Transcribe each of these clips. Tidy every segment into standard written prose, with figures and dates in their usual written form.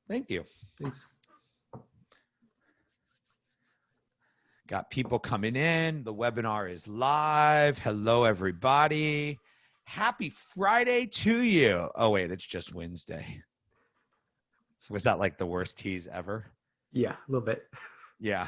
Thank you. Thanks. Got people coming in. The webinar is live. Hello, everybody. Happy Friday to you. Oh, wait, it's just Wednesday. Was that like the worst tease ever? Yeah, a little bit. Yeah.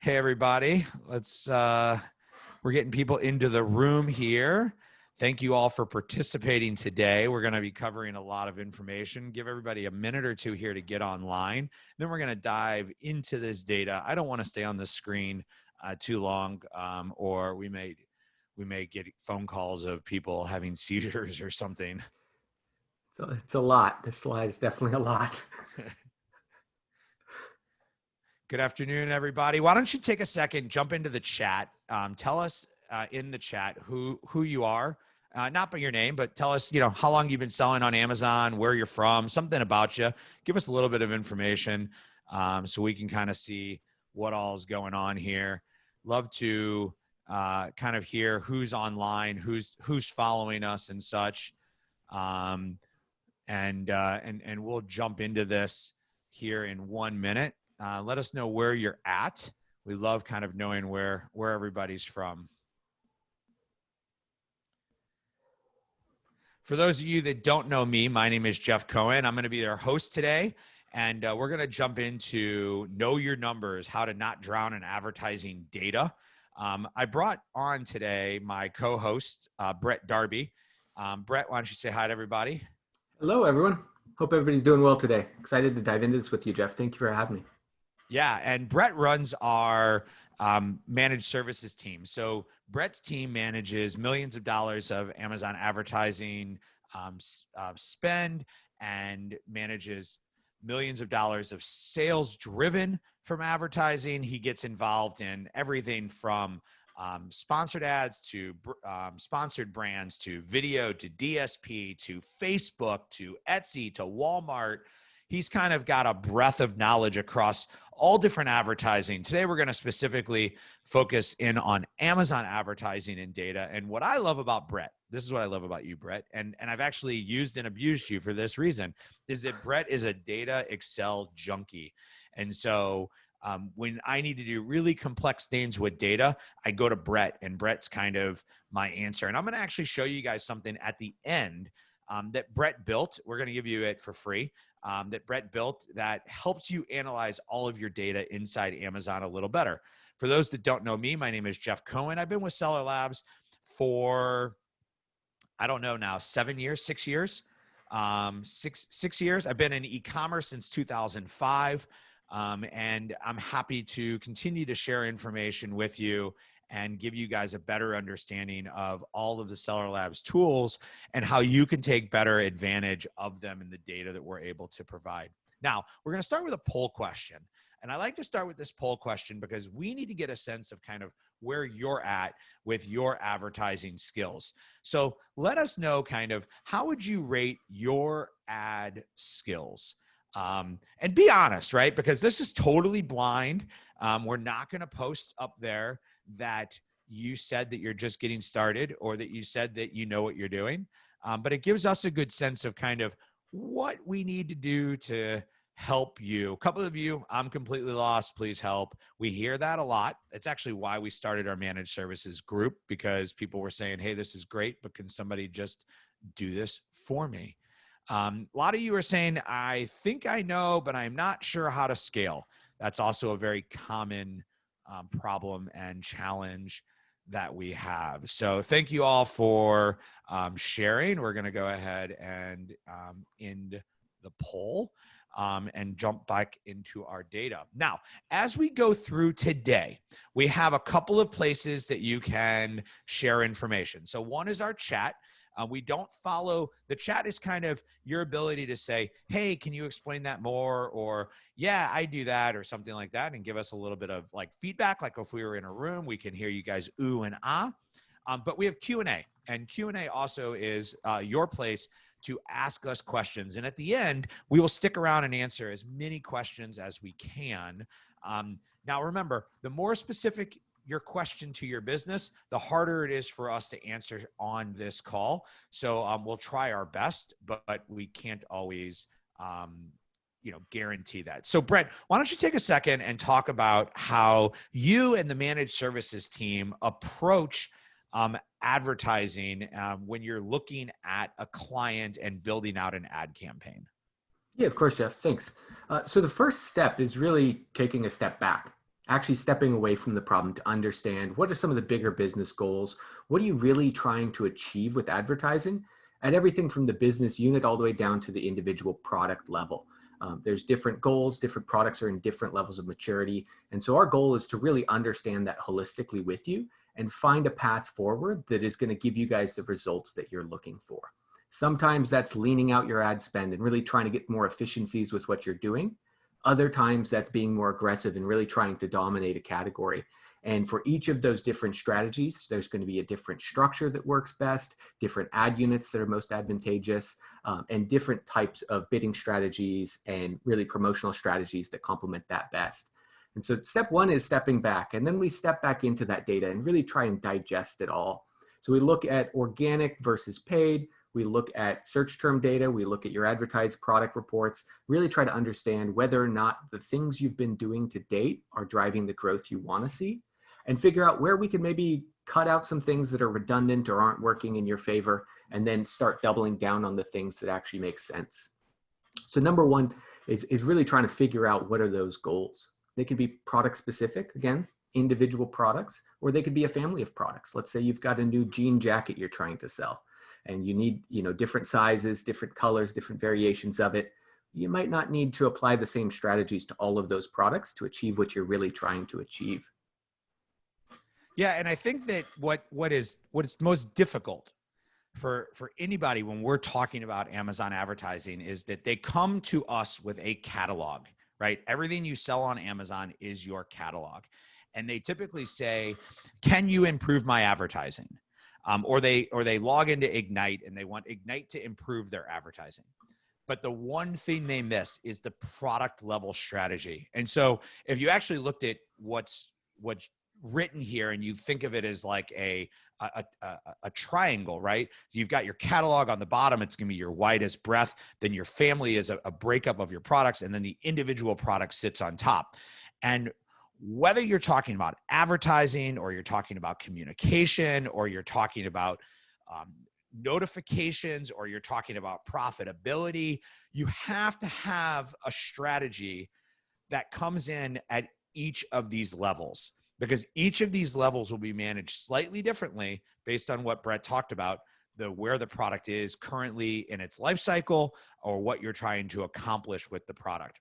Hey, everybody. We're getting people into the room here. Thank you all for participating today. We're going to be covering a lot of information. Give everybody a minute or two here to get online. Then we're going to dive into this data. I don't want to stay on the screen too long, or we may get phone calls of people having seizures or something. So it's a lot. This slide is definitely a lot. Good afternoon, everybody. Why don't you take a second, jump into the chat. Tell us in the chat who you are. Not by your name, but tell us, how long you've been selling on Amazon, where you're from, something about you. Give us a little bit of information so we can kind of see what all is going on here. Love to kind of hear who's online, who's following us and such. And we'll jump into this here in 1 minute. Let us know where you're at. We love kind of knowing where everybody's from. For those of you that don't know me, my name is Jeff Cohen. I'm going to be their host today, and we're going to jump into Know Your Numbers, how to not drown in advertising data. I brought on today my co-host, Bret Darby. Bret, why don't you say hi to everybody? Hello, everyone. Hope everybody's doing well today. Excited to dive into this with you, Jeff. Thank you for having me. Yeah, and Bret runs our managed services team. So Bret's team manages millions of dollars of Amazon advertising spend and manages millions of dollars of sales driven from advertising. He gets involved in everything from sponsored ads to sponsored brands to video to DSP to Facebook to Etsy to Walmart. He's kind of got a breadth of knowledge across all different advertising. Today, we're going to specifically focus in on Amazon advertising and data. And what I love about Bret, this is what I love about you, Bret, and I've actually used and abused you for this reason, is that Bret is a data Excel junkie. And so when I need to do really complex things with data, I go to Bret, and Bret's kind of my answer. And I'm going to actually show you guys something at the end that Bret built. We're going to give you it for free. That Bret built that helps you analyze all of your data inside Amazon a little better. For those that don't know me, my name is Jeff Cohen. I've been with Seller Labs for, I don't know now, 7 years, 6 years, 6 years. I've been in e-commerce since 2005. And I'm happy to continue to share information with you and give you guys a better understanding of all of the Seller Labs tools and how you can take better advantage of them in the data that we're able to provide. Now, we're going to start with a poll question. And I like to start with this poll question because we need to get a sense of kind of where you're at with your advertising skills. So let us know kind of how would you rate your ad skills? And be honest, right? Because this is totally blind. We're not going to post up there that you said that you're just getting started or that you said that you know what you're doing. But it gives us a good sense of kind of what we need to do to help you. A couple of you, I'm completely lost, please help. We hear that a lot. It's actually why we started our managed services group, because people were saying, hey, this is great, but can somebody just do this for me? A lot of you are saying, I think I know, but I'm not sure how to scale. That's also a very common problem and challenge that we have. So thank you all for sharing. We're going to go ahead and end the poll and jump back into our data. Now, as we go through today, we have a couple of places that you can share information. So one is our chat. We don't follow, the chat is kind of your ability to say, hey, can you explain that more? Or, yeah, I do that, or something like that, and give us a little bit of like feedback. Like if we were in a room, we can hear you guys ooh and ah. But we have Q&A, and Q&A also is your place to ask us questions. And at the end, we will stick around and answer as many questions as we can. Now, remember, the more specific your question to your business, the harder it is for us to answer on this call. So we'll try our best, but we can't always guarantee that. So Bret, why don't you take a second and talk about how you and the managed services team approach advertising when you're looking at a client and building out an ad campaign? Yeah, of course, Jeff. Thanks. So the first step is really taking a step back, actually stepping away from the problem to understand what are some of the bigger business goals? What are you really trying to achieve with advertising? At everything from the business unit all the way down to the individual product level. There's different goals, different products are in different levels of maturity. And so our goal is to really understand that holistically with you and find a path forward that is going to give you guys the results that you're looking for. Sometimes that's leaning out your ad spend and really trying to get more efficiencies with what you're doing. Other times that's being more aggressive and really trying to dominate a category. And for each of those different strategies, there's going to be a different structure that works best, different ad units that are most advantageous, and different types of bidding strategies and really promotional strategies that complement that best. And so step one is stepping back, and then we step back into that data and really try and digest it all. So we look at organic versus paid. We look at search term data, we look at your advertised product reports, really try to understand whether or not the things you've been doing to date are driving the growth you want to see, and figure out where we can maybe cut out some things that are redundant or aren't working in your favor, and then start doubling down on the things that actually make sense. So number one is really trying to figure out what are those goals. They can be product specific, again, individual products, or they could be a family of products. Let's say you've got a new jean jacket you're trying to sell, and you need, different sizes, different colors, different variations of it. You might not need to apply the same strategies to all of those products to achieve what you're really trying to achieve. Yeah, and I think that what is most difficult for anybody when we're talking about Amazon advertising is that they come to us with a catalog, right? Everything you sell on Amazon is your catalog. And they typically say, can you improve my advertising? Or they log into Ignite and they want Ignite to improve their advertising. But the one thing they miss is the product level strategy. And so if you actually looked at what's written here and you think of it as like a triangle, right? You've got your catalog on the bottom. It's going to be your widest breadth. Then your family is a breakup of your products. And then the individual product sits on top. And whether you're talking about advertising or you're talking about communication or you're talking about notifications or you're talking about profitability, you have to have a strategy that comes in at each of these levels, because each of these levels will be managed slightly differently based on what Bret talked about, where the product is currently in its life cycle or what you're trying to accomplish with the product.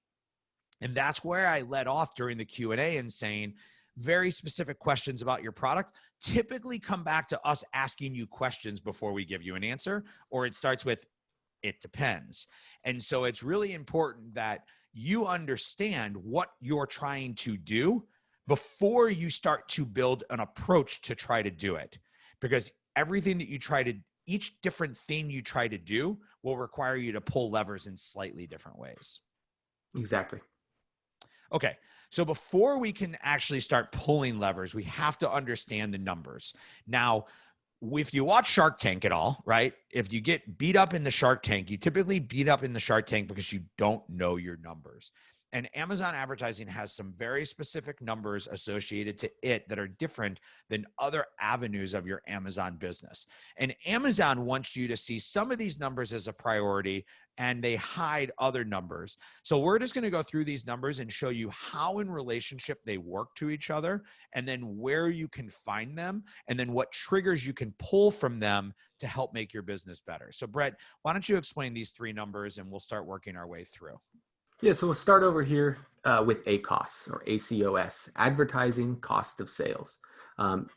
And that's where I led off during the Q&A and saying very specific questions about your product typically come back to us asking you questions before we give you an answer, or it starts with, it depends. And so it's really important that you understand what you're trying to do before you start to build an approach to try to do it. Because everything that each different thing you try to do will require you to pull levers in slightly different ways. Exactly. Okay, so before we can actually start pulling levers, we have to understand the numbers. Now, if you watch Shark Tank at all, right? If you get beat up in the Shark Tank, you typically beat up in the Shark Tank because you don't know your numbers. And Amazon advertising has some very specific numbers associated to it that are different than other avenues of your Amazon business. And Amazon wants you to see some of these numbers as a priority, and they hide other numbers. So we're just going to go through these numbers and show you how in relationship they work to each other, and then where you can find them, and then what triggers you can pull from them to help make your business better. So Bret, why don't you explain these three numbers and we'll start working our way through. Yeah, so we'll start over here with ACoS or ACoS, advertising cost of sales.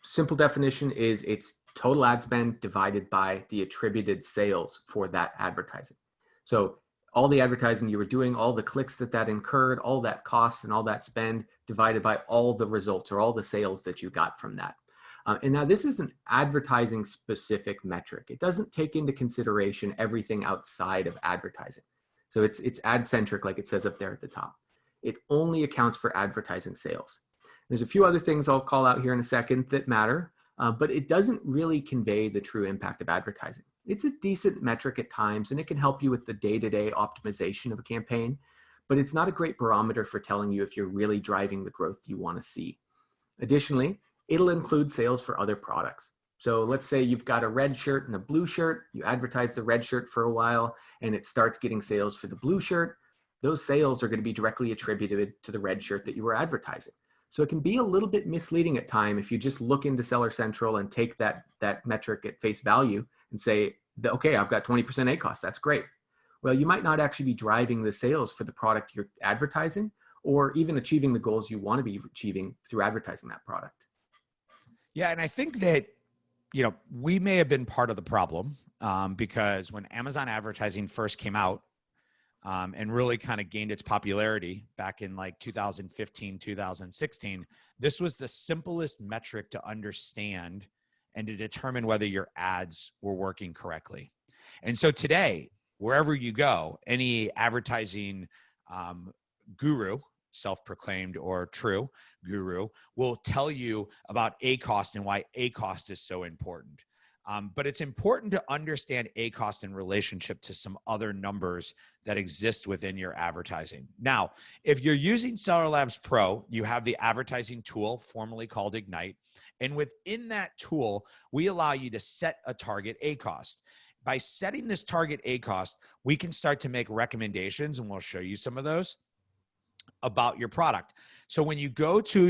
Simple definition is it's total ad spend divided by the attributed sales for that advertising. So all the advertising you were doing, all the clicks that incurred, all that cost and all that spend divided by all the results or all the sales that you got from that. And now this is an advertising specific metric. It doesn't take into consideration everything outside of advertising. So it's ad centric, like it says up there at the top. It only accounts for advertising sales. There's a few other things I'll call out here in a second that matter, but it doesn't really convey the true impact of advertising. It's a decent metric at times, and it can help you with the day-to-day optimization of a campaign, but it's not a great barometer for telling you if you're really driving the growth you want to see. Additionally, it'll include sales for other products. So let's say you've got a red shirt and a blue shirt, you advertise the red shirt for a while, and it starts getting sales for the blue shirt. Those sales are going to be directly attributed to the red shirt that you were advertising. So it can be a little bit misleading at time if you just look into Seller Central and take that metric at face value and say, okay, I've got 20% ACoS, that's great. Well, you might not actually be driving the sales for the product you're advertising, or even achieving the goals you want to be achieving through advertising that product. Yeah, and I think that, we may have been part of the problem because when Amazon advertising first came out and really kind of gained its popularity back in like 2015, 2016, this was the simplest metric to understand and to determine whether your ads were working correctly. And so today, wherever you go, any advertising guru, self-proclaimed or true guru, will tell you about ACoS and why ACoS is so important. But it's important to understand ACoS in relationship to some other numbers that exist within your advertising. Now, if you're using Seller Labs Pro, you have the advertising tool formerly called Ignite. And within that tool, we allow you to set a target ACoS. By setting this target ACoS, we can start to make recommendations, and we'll show you some of those, about your product. So when you go to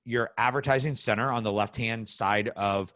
your advertising center on the left-hand side of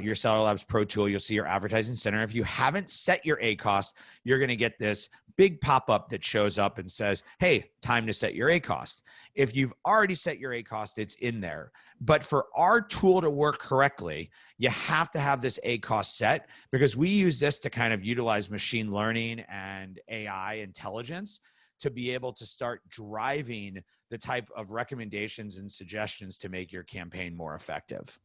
your Seller Labs Pro tool, you'll see your advertising center. If you haven't set your ACoS, you're going to get this big pop-up that shows up and says, hey, time to set your ACoS. If you've already set your ACoS, it's in there. But for our tool to work correctly, you have to have this ACoS set, because we use this to kind of utilize machine learning and AI intelligence to be able to start driving the type of recommendations and suggestions to make your campaign more effective.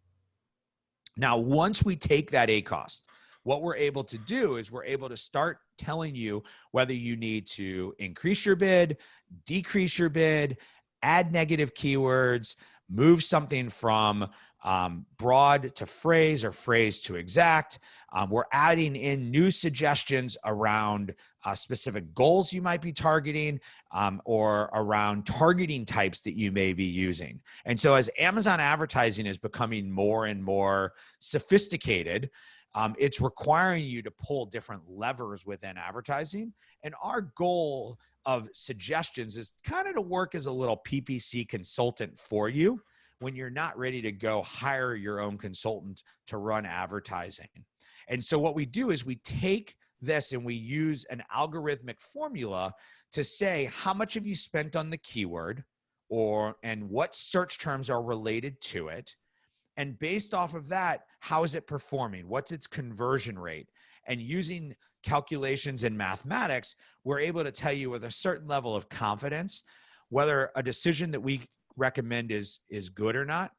Now, once we take that ACoS, what we're able to do is we're able to start telling you whether you need to increase your bid, decrease your bid, add negative keywords, move something from broad to phrase or phrase to exact. We're adding in new suggestions around specific goals you might be targeting or around targeting types that you may be using. And so as Amazon advertising is becoming more and more sophisticated, it's requiring you to pull different levers within advertising. And our goal of suggestions is kind of to work as a little PPC consultant for you when you're not ready to go hire your own consultant to run advertising. And so what we do is we take this and we use an algorithmic formula to say how much have you spent on the keyword and what search terms are related to it. And based off of that, how is it performing? What's its conversion rate? And using calculations and mathematics, we're able to tell you with a certain level of confidence whether a decision that we recommend is good or not.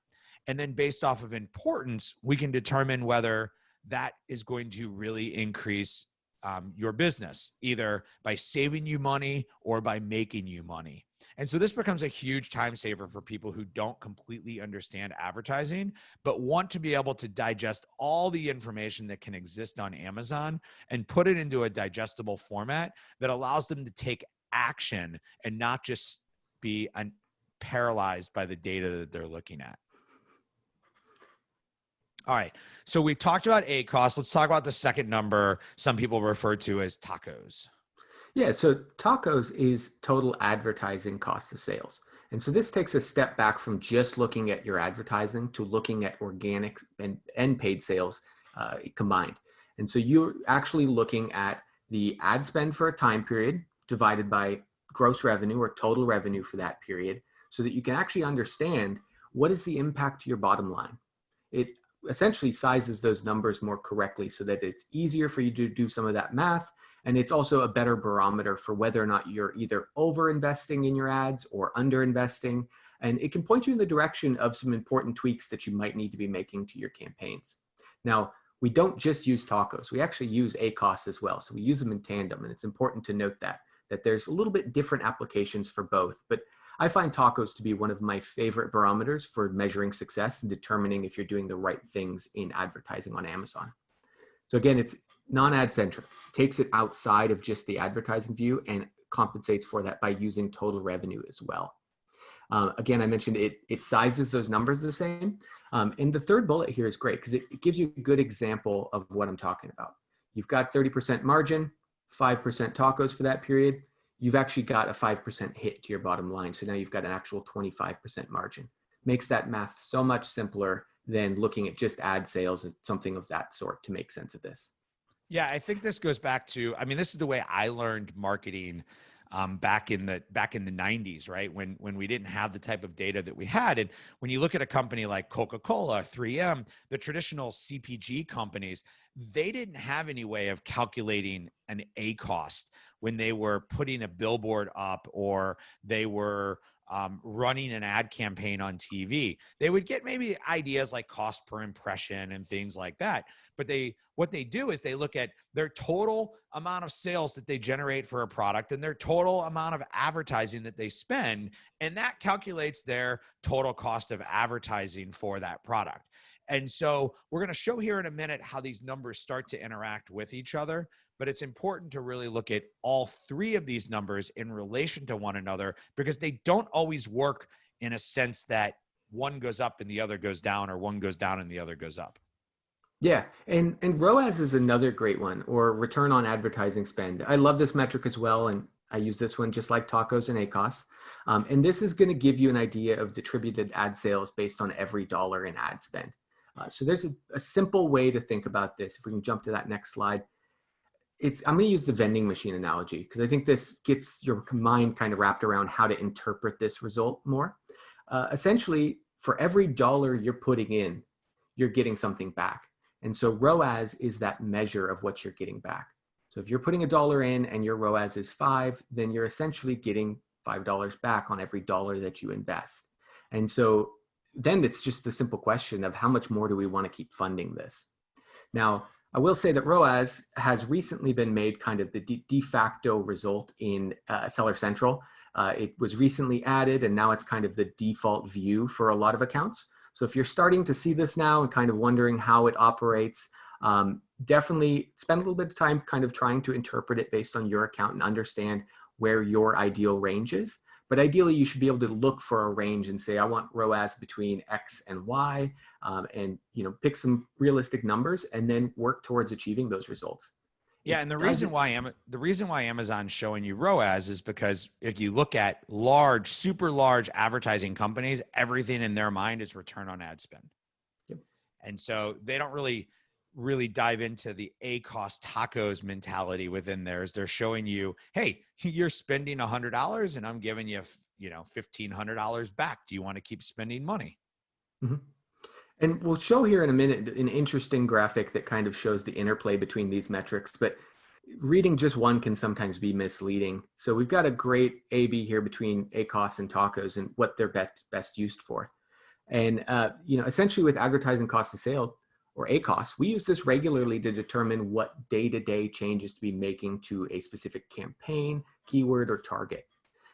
And then based off of importance, we can determine whether that is going to really increase your business, either by saving you money or by making you money. And so this becomes a huge time saver for people who don't completely understand advertising, but want to be able to digest all the information that can exist on Amazon and put it into a digestible format that allows them to take action and not just be paralyzed by the data that they're looking at. All right. So we talked about ACoS. Let's talk about the second number some people refer to as TACoS. Yeah, so TACoS is total advertising cost of sales. And so this takes a step back from just looking at your advertising to looking at organic and paid sales combined. And so you're actually looking at the ad spend for a time period divided by gross revenue or total revenue for that period, so that you can actually understand what is the impact to your bottom line. It essentially sizes those numbers more correctly so that it's easier for you to do some of that math. And it's also a better barometer for whether or not you're either over investing in your ads or under investing. And it can point you in the direction of some important tweaks that you might need to be making to your campaigns. Now, we don't just use TACoS, we actually use ACoS as well. So we use them in tandem. And it's important to note that there's a little bit different applications for both. But I find TACoS to be one of my favorite barometers for measuring success and determining if you're doing the right things in advertising on Amazon. So again, it's non-ad centric, takes it outside of just the advertising view and compensates for that by using total revenue as well. Again, I mentioned it sizes those numbers the same. And the third bullet here is great because it gives you a good example of what I'm talking about. You've got 30% margin, 5% tacos for that period. You've actually got a 5% hit to your bottom line. So now you've got an actual 25% margin. Makes that math so much simpler than looking at just ad sales and something of that sort to make sense of this. Yeah, I think this goes back to, I mean, this is the way I learned marketing back in the 90s, right? When we didn't have the type of data that we had. And when you look at a company like Coca-Cola, 3M, the traditional CPG companies, they didn't have any way of calculating an ACoS when they were putting a billboard up or they were running an ad campaign on TV. They would get maybe ideas like cost per impression and things like that. But what they do is they look at their total amount of sales that they generate for a product and their total amount of advertising that they spend, and that calculates their total cost of advertising for that product. And so we're going to show here in a minute how these numbers start to interact with each other, but it's important to really look at all three of these numbers in relation to one another because they don't always work in a sense that one goes up and the other goes down, or one goes down and the other goes up. Yeah, and ROAS is another great one, or return on advertising spend. I love this metric as well, and I use this one just like tacos and ACoS. And this is going to give you an idea of distributed ad sales based on every dollar in ad spend. So there's a simple way to think about this. If we can jump to that next slide. I'm going to use the vending machine analogy because I think this gets your mind kind of wrapped around how to interpret this result more. Essentially, for every dollar you're putting in, you're getting something back. And so ROAS is that measure of what you're getting back. So if you're putting $1 in and your ROAS is 5, then you're essentially getting $5 back on every dollar that you invest. And so then it's just the simple question of how much more do we want to keep funding this? Now, I will say that ROAS has recently been made kind of the de facto result in Seller Central. It was recently added, and now it's kind of the default view for a lot of accounts. So if you're starting to see this now and kind of wondering how it operates, definitely spend a little bit of time kind of trying to interpret it based on your account and understand where your ideal range is. But ideally, you should be able to look for a range and say, I want ROAS between X and Y, and pick some realistic numbers and then work towards achieving those results. Yeah, and the reason why Amazon's showing you ROAS is because if you look at large, super large advertising companies, everything in their mind is return on ad spend. Yep. And so they don't really dive into the ACoS tacos mentality within theirs. They're showing you, hey, you're spending $100 and I'm giving you, $1,500 back. Do you want to keep spending money? Mm-hmm. And we'll show here in a minute an interesting graphic that kind of shows the interplay between these metrics, but reading just one can sometimes be misleading. So we've got a great A/B here between ACoS and tacos and what they're best used for. And essentially with advertising cost of sale, or ACoS, we use this regularly to determine what day-to-day changes to be making to a specific campaign, keyword, or target.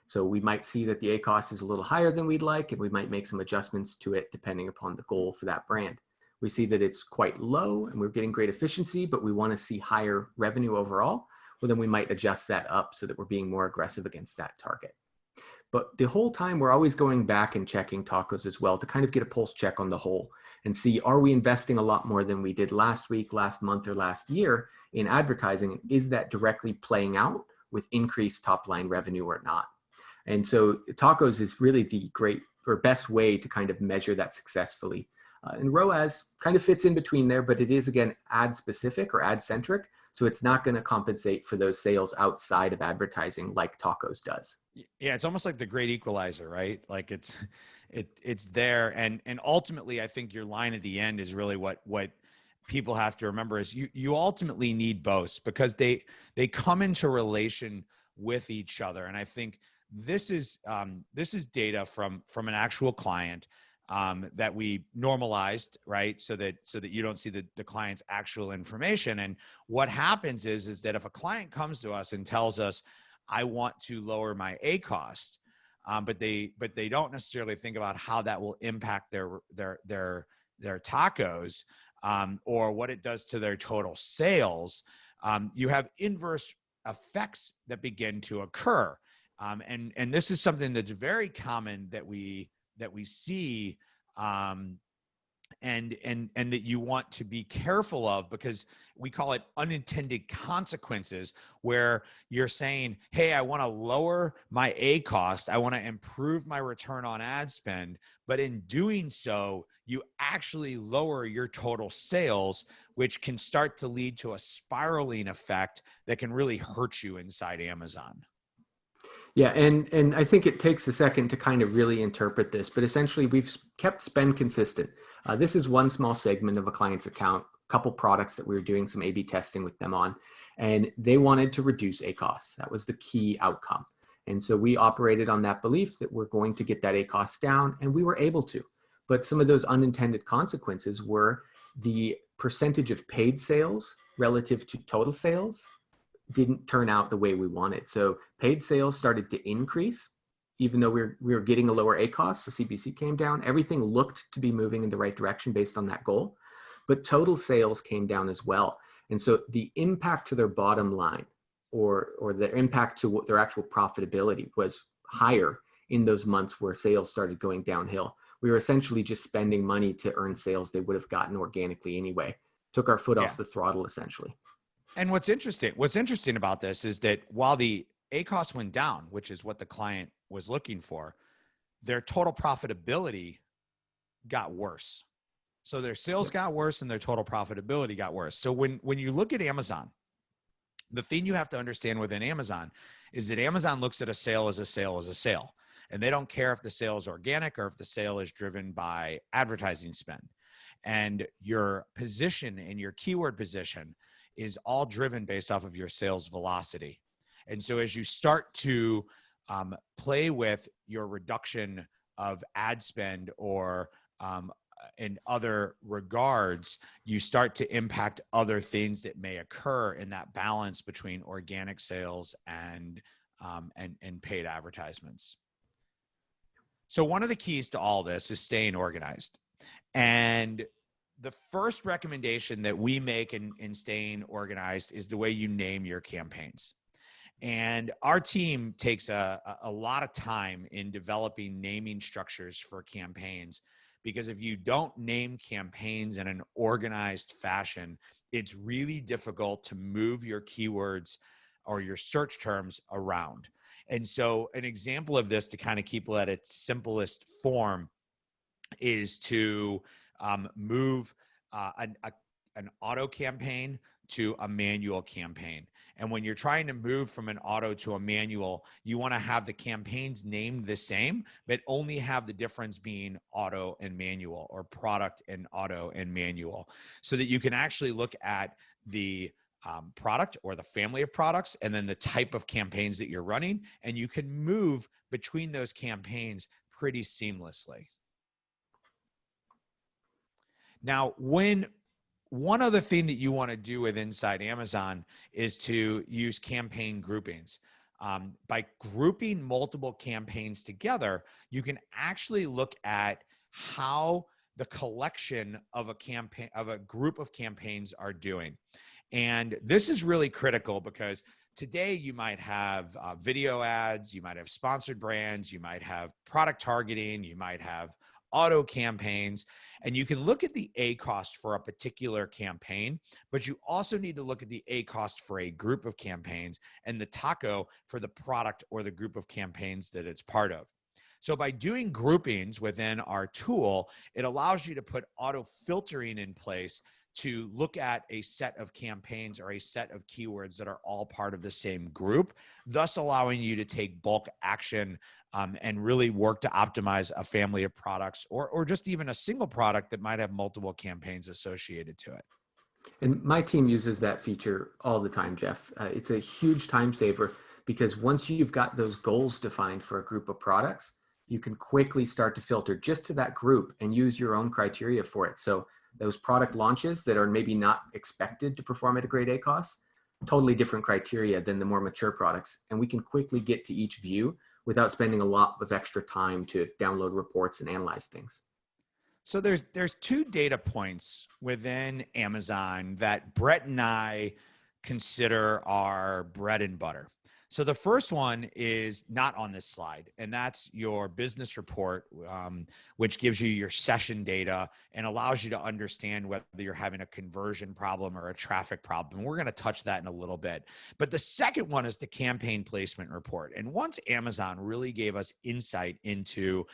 So we might see that the ACoS is a little higher than we'd like, and we might make some adjustments to it depending upon the goal for that brand. We see that it's quite low and we're getting great efficiency, but we want to see higher revenue overall. Well, then we might adjust that up so that we're being more aggressive against that target. But the whole time we're always going back and checking tacos as well to kind of get a pulse check on the whole and see, are we investing a lot more than we did last week, last month, or last year in advertising? Is that directly playing out with increased top line revenue or not? And so tacos is really the great or best way to kind of measure that successfully. And ROAS kind of fits in between there, but it is, again, ad specific or ad centric. So it's not going to compensate for those sales outside of advertising like tacos does. Yeah, it's almost like the great equalizer, right? Like it's there. And ultimately, I think your line at the end is really what people have to remember is you ultimately need both because they come into relation with each other. And I think this is data from an actual client that we normalized, right? So that you don't see the client's actual information. And what happens is that if a client comes to us and tells us, I want to lower my ACoS, but they don't necessarily think about how that will impact their tacos. or what it does to their total sales, you have inverse effects that begin to occur. And this is something that's very common that we see, and that you want to be careful of, because we call it unintended consequences, where you're saying, hey, I want to lower my ACoS, I want to improve my return on ad spend, but in doing so, you actually lower your total sales, which can start to lead to a spiraling effect that can really hurt you inside Amazon. Yeah, and I think it takes a second to kind of really interpret this, but essentially we've kept spend consistent. This is one small segment of a client's account, a couple products that we were doing some A/B testing with them on, and they wanted to reduce ACoS. That was the key outcome. And so we operated on that belief that we're going to get that ACoS down, and we were able to. But some of those unintended consequences were the percentage of paid sales relative to total sales didn't turn out the way we wanted. So paid sales started to increase, even though we were getting a lower ACoS, the CPC came down. Everything looked to be moving in the right direction based on that goal, but total sales came down as well. And so the impact to their bottom line, or the impact to their actual profitability, was higher in those months where sales started going downhill. We were essentially just spending money to earn sales they would have gotten organically anyway. Took our foot off the throttle, essentially. And what's interesting about this is that while the ACoS went down, which is what the client was looking for, their total profitability got worse. So their sales got worse and their total profitability got worse. So when you look at Amazon, the thing you have to understand within Amazon is that Amazon looks at a sale as a sale as a sale. And they don't care if the sale is organic or if the sale is driven by advertising spend. And your position and your keyword position is all driven based off of your sales velocity. And so as you start to play with your reduction of ad spend, or in other regards, you start to impact other things that may occur in that balance between organic sales and paid advertisements. So one of the keys to all this is staying organized. And the first recommendation that we make in staying organized is the way you name your campaigns. And our team takes a lot of time in developing naming structures for campaigns, because if you don't name campaigns in an organized fashion, it's really difficult to move your keywords or your search terms around. And so an example of this, to kind of keep it at its simplest form, is to move an auto campaign to a manual campaign. And when you're trying to move from an auto to a manual, you want to have the campaigns named the same, but only have the difference being auto and manual, or product and auto and manual, so that you can actually look at the product or the family of products and then the type of campaigns that you're running, and you can move between those campaigns pretty seamlessly. Now, one other thing that you want to do with inside Amazon is to use campaign groupings. By grouping multiple campaigns together, you can actually look at how the collection of a group of campaigns are doing. And this is really critical, because today you might have video ads, you might have sponsored brands, you might have product targeting, you might have auto campaigns, and you can look at the ACoS for a particular campaign, but you also need to look at the ACoS for a group of campaigns, and the TACO for the product or the group of campaigns that it's part of. So by doing groupings within our tool, it allows you to put auto filtering in place to look at a set of campaigns or a set of keywords that are all part of the same group, thus allowing you to take bulk action and really work to optimize a family of products, or just even a single product that might have multiple campaigns associated to it. And my team uses that feature all the time, Jeff. It's a huge time saver, because once you've got those goals defined for a group of products, you can quickly start to filter just to that group and use your own criteria for it. So those product launches that are maybe not expected to perform at a great ACoS, totally different criteria than the more mature products. And we can quickly get to each view without spending a lot of extra time to download reports and analyze things. So there's two data points within Amazon that Bret and I consider our bread and butter. So the first one is not on this slide, and that's your business report, which gives you your session data and allows you to understand whether you're having a conversion problem or a traffic problem. We're going to touch that in a little bit. But the second one is the campaign placement report. And once Amazon really gave us insight into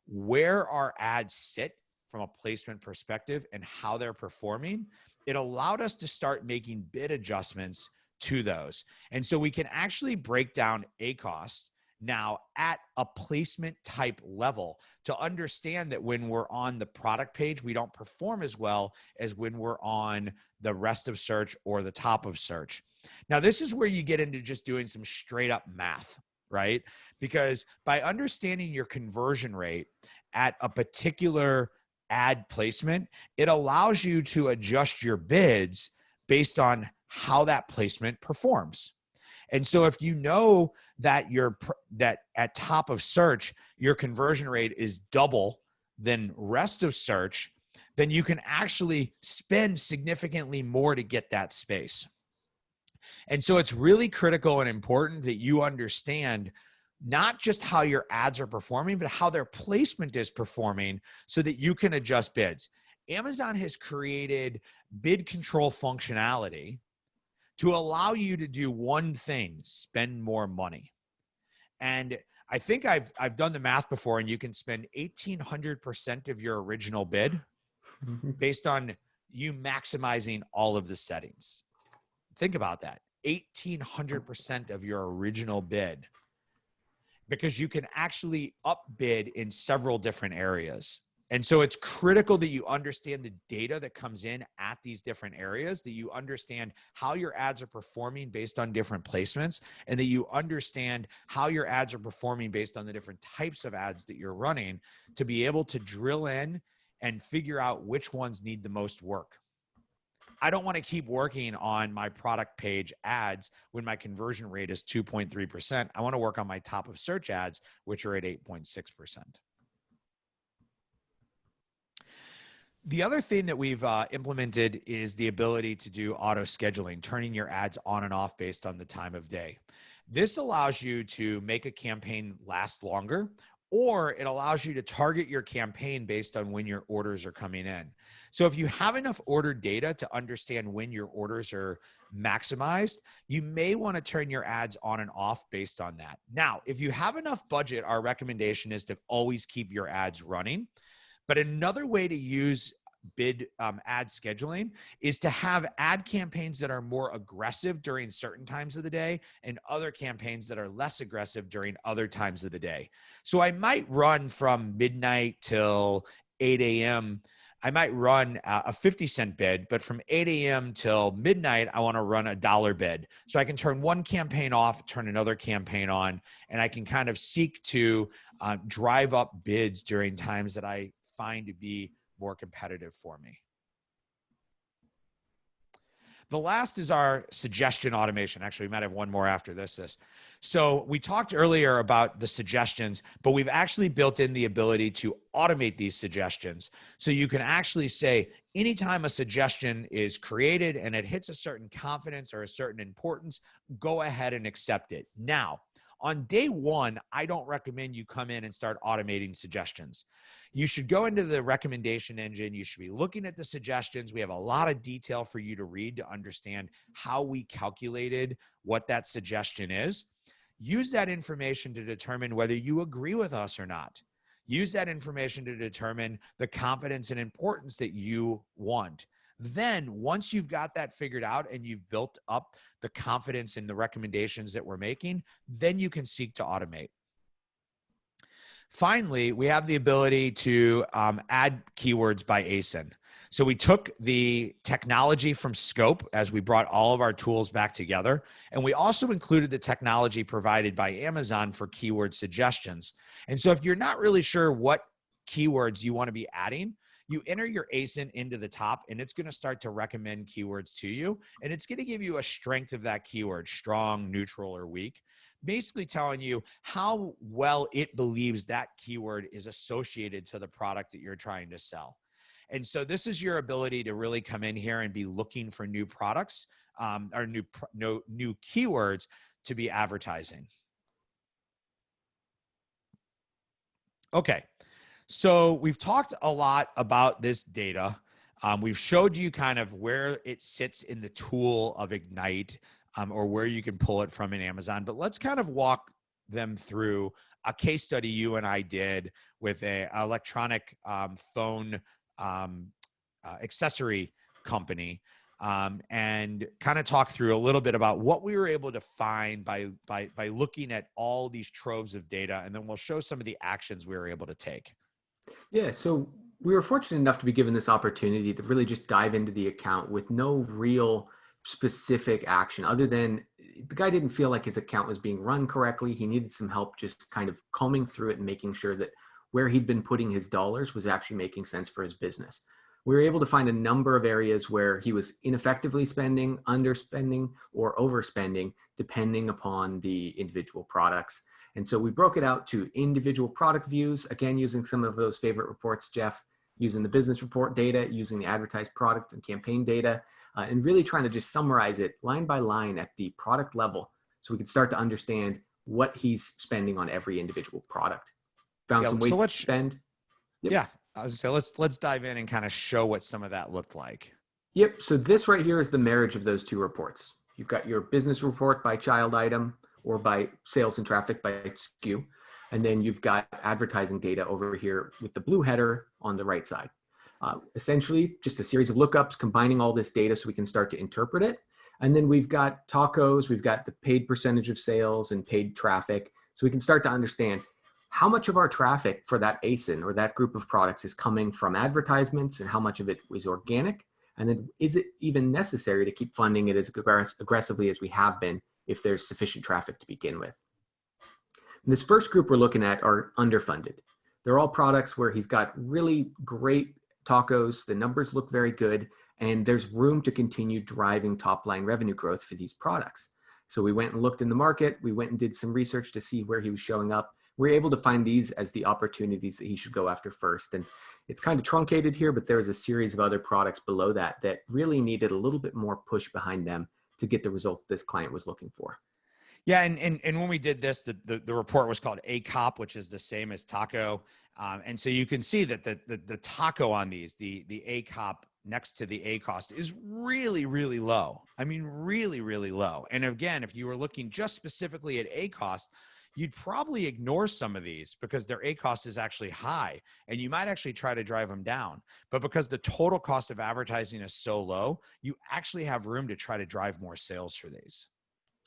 where our ads sit from a placement perspective and how they're performing, it allowed us to start making bid adjustments to those. And so we can actually break down ACoS now at a placement type level to understand that when we're on the product page, we don't perform as well as when we're on the rest of search or the top of search. Now, this is where you get into just doing some straight up math, right? Because by understanding your conversion rate at a particular ad placement, it allows you to adjust your bids based on how that placement performs. And so if you know that that at top of search, your conversion rate is double than rest of search, then you can actually spend significantly more to get that space. And so it's really critical and important that you understand not just how your ads are performing, but how their placement is performing so that you can adjust bids. Amazon has created bid control functionality to allow you to do one thing: spend more money. And I think I've done the math before, and you can spend 1,800% of your original bid based on you maximizing all of the settings. Think about that. 1,800% of your original bid, because you can actually upbid in several different areas. And so it's critical that you understand the data that comes in at these different areas, that you understand how your ads are performing based on different placements, and that you understand how your ads are performing based on the different types of ads that you're running to be able to drill in and figure out which ones need the most work. I don't want to keep working on my product page ads when my conversion rate is 2.3%. I want to work on my top of search ads, which are at 8.6%. The other thing that we've implemented is the ability to do auto scheduling, turning your ads on and off based on the time of day. This allows you to make a campaign last longer, or it allows you to target your campaign based on when your orders are coming in. So if you have enough order data to understand when your orders are maximized, you may want to turn your ads on and off based on that. Now, if you have enough budget, our recommendation is to always keep your ads running. But another way to use bid ad scheduling is to have ad campaigns that are more aggressive during certain times of the day and other campaigns that are less aggressive during other times of the day. So I might run from midnight till 8 a.m. I might run a 50-cent bid, but from 8 a.m. till midnight, I want to run a $1 bid. So I can turn one campaign off, turn another campaign on, and I can kind of seek to drive up bids during times that I find to be more competitive for me. The last is our suggestion automation. Actually, we might have one more after this. So we talked earlier about the suggestions, but we've actually built in the ability to automate these suggestions. So you can actually say, anytime a suggestion is created and it hits a certain confidence or a certain importance, go ahead and accept it. Now, on day one, I don't recommend you come in and start automating suggestions. You should go into the recommendation engine. You should be looking at the suggestions. We have a lot of detail for you to read to understand how we calculated what that suggestion is. Use that information to determine whether you agree with us or not. Use that information to determine the confidence and importance that you want. Then once you've got that figured out and you've built up the confidence in the recommendations that we're making, then you can seek to automate. Finally, we have the ability to add keywords by ASIN. So we took the technology from Scope as we brought all of our tools back together, and we also included the technology provided by Amazon for keyword suggestions. And so if you're not really sure what keywords you want to be adding, you enter your ASIN into the top, and it's going to start to recommend keywords to you. And it's going to give you a strength of that keyword, strong, neutral, or weak, basically telling you how well it believes that keyword is associated to the product that you're trying to sell. And so this is your ability to really come in here and be looking for new products or new keywords to be advertising. Okay, so we've talked a lot about this data. We've showed you kind of where it sits in the tool of Ignite, or where you can pull it from in Amazon. But let's kind of walk them through a case study you and I did with a electronic phone accessory company, and kind of talk through a little bit about what we were able to find by looking at all these troves of data, and then we'll show some of the actions we were able to take. Yeah, so we were fortunate enough to be given this opportunity to really just dive into the account with no real specific action other than the guy didn't feel like his account was being run correctly. He needed some help just kind of combing through it and making sure that where he'd been putting his dollars was actually making sense for his business. We were able to find a number of areas where he was ineffectively spending, underspending, or overspending, depending upon the individual products. And so we broke it out to individual product views, again, using some of those favorite reports, Jeff, using the business report data, using the advertised product and campaign data, and really trying to just summarize it line by line at the product level so we could start to understand what he's spending on every individual product. Found some ways to spend. Yep. Yeah, I was gonna say, let's dive in and kind of show what some of that looked like. Yep, so this right here is the marriage of those two reports. You've got your business report by child item or by sales and traffic by SKU. And then you've got advertising data over here with the blue header on the right side. Essentially, just a series of lookups combining all this data so we can start to interpret it. And then we've got tacos, we've got the paid percentage of sales and paid traffic. So we can start to understand how much of our traffic for that ASIN or that group of products is coming from advertisements and how much of it is organic. And then is it even necessary to keep funding it as aggressively as we have been if there's sufficient traffic to begin with? And this first group we're looking at are underfunded. They're all products where he's got really great tacos, the numbers look very good, and there's room to continue driving top line revenue growth for these products. So we went and looked in the market, we went and did some research to see where he was showing up. We were able to find these as the opportunities that he should go after first. And it's kind of truncated here, but there was a series of other products below that that really needed a little bit more push behind them to get the results this client was looking for. Yeah, and when we did this, the report was called ACoP, which is the same as taco. And so you can see that the taco on these, the ACoP next to the ACoS is really, really low. I mean, really, really low. And again, if you were looking just specifically at ACoS, you'd probably ignore some of these because their ACoS is actually high and you might actually try to drive them down. But because the total cost of advertising is so low, you actually have room to try to drive more sales for these.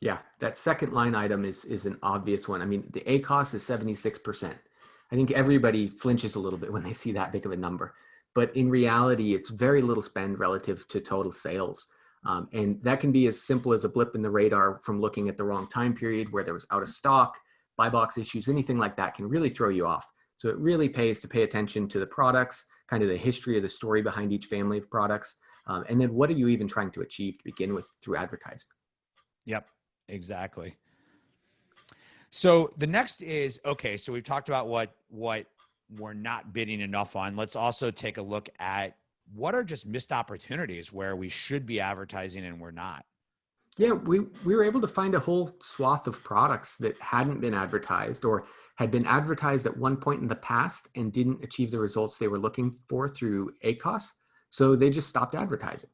Yeah, that second line item is an obvious one. I mean, the ACoS is 76%. I think everybody flinches a little bit when they see that big of a number. But in reality, it's very little spend relative to total sales. And that can be as simple as a blip in the radar from looking at the wrong time period where there was out of stock, buy box issues, anything like that can really throw you off. So it really pays to pay attention to the products, kind of the history of the story behind each family of products. And then what are you even trying to achieve to begin with through advertising? Yep, exactly. So the next is, okay, so we've talked about what we're not bidding enough on. Let's also take a look at what are just missed opportunities where we should be advertising and we're not. Yeah, we were able to find a whole swath of products that hadn't been advertised or had been advertised at one point in the past and didn't achieve the results they were looking for through ACoS. So they just stopped advertising.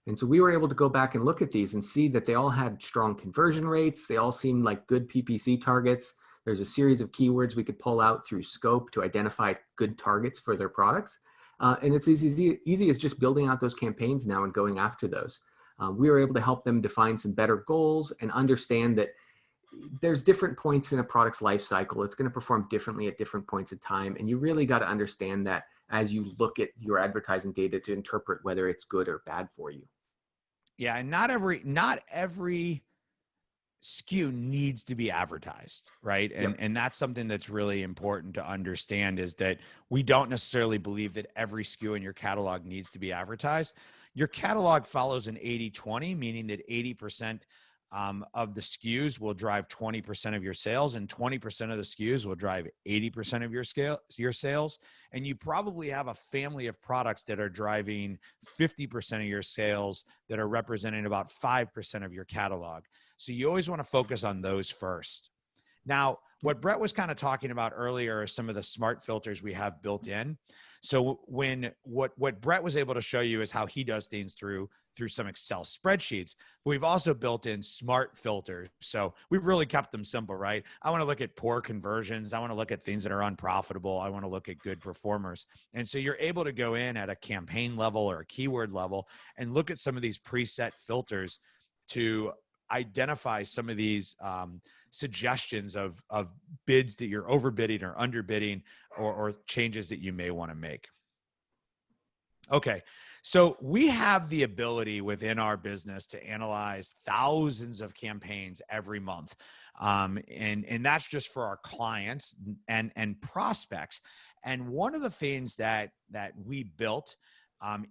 And so we were able to go back and look at these and see that they all had strong conversion rates. They all seemed like good PPC targets. There's a series of keywords we could pull out through scope to identify good targets for their products. And it's as easy as just building out those campaigns now and going after those. We were able to help them define some better goals and understand that there's different points in a product's life cycle. It's going to perform differently at different points in time. And you really got to understand that as you look at your advertising data to interpret whether it's good or bad for you. Yeah, and not every SKU needs to be advertised, right? And that's something that's really important to understand, is that we don't necessarily believe that every SKU in your catalog needs to be advertised. Your catalog follows an 80-20, meaning that 80% of the SKUs will drive 20% of your sales, and 20% of the SKUs will drive 80% of your sales. And you probably have a family of products that are driving 50% of your sales that are representing about 5% of your catalog. So you always want to focus on those first. Now, what Bret was kind of talking about earlier are some of the smart filters we have built in. So what Bret was able to show you is how he does things through some Excel spreadsheets. We've also built in smart filters. So we've really kept them simple, right? I want to look at poor conversions. I want to look at things that are unprofitable. I want to look at good performers. And so you're able to go in at a campaign level or a keyword level and look at some of these preset filters to identify some of these suggestions of bids that you're overbidding or underbidding, or changes that you may want to make. Okay, so we have the ability within our business to analyze thousands of campaigns every month. And that's just for our clients and prospects. And one of the things that we built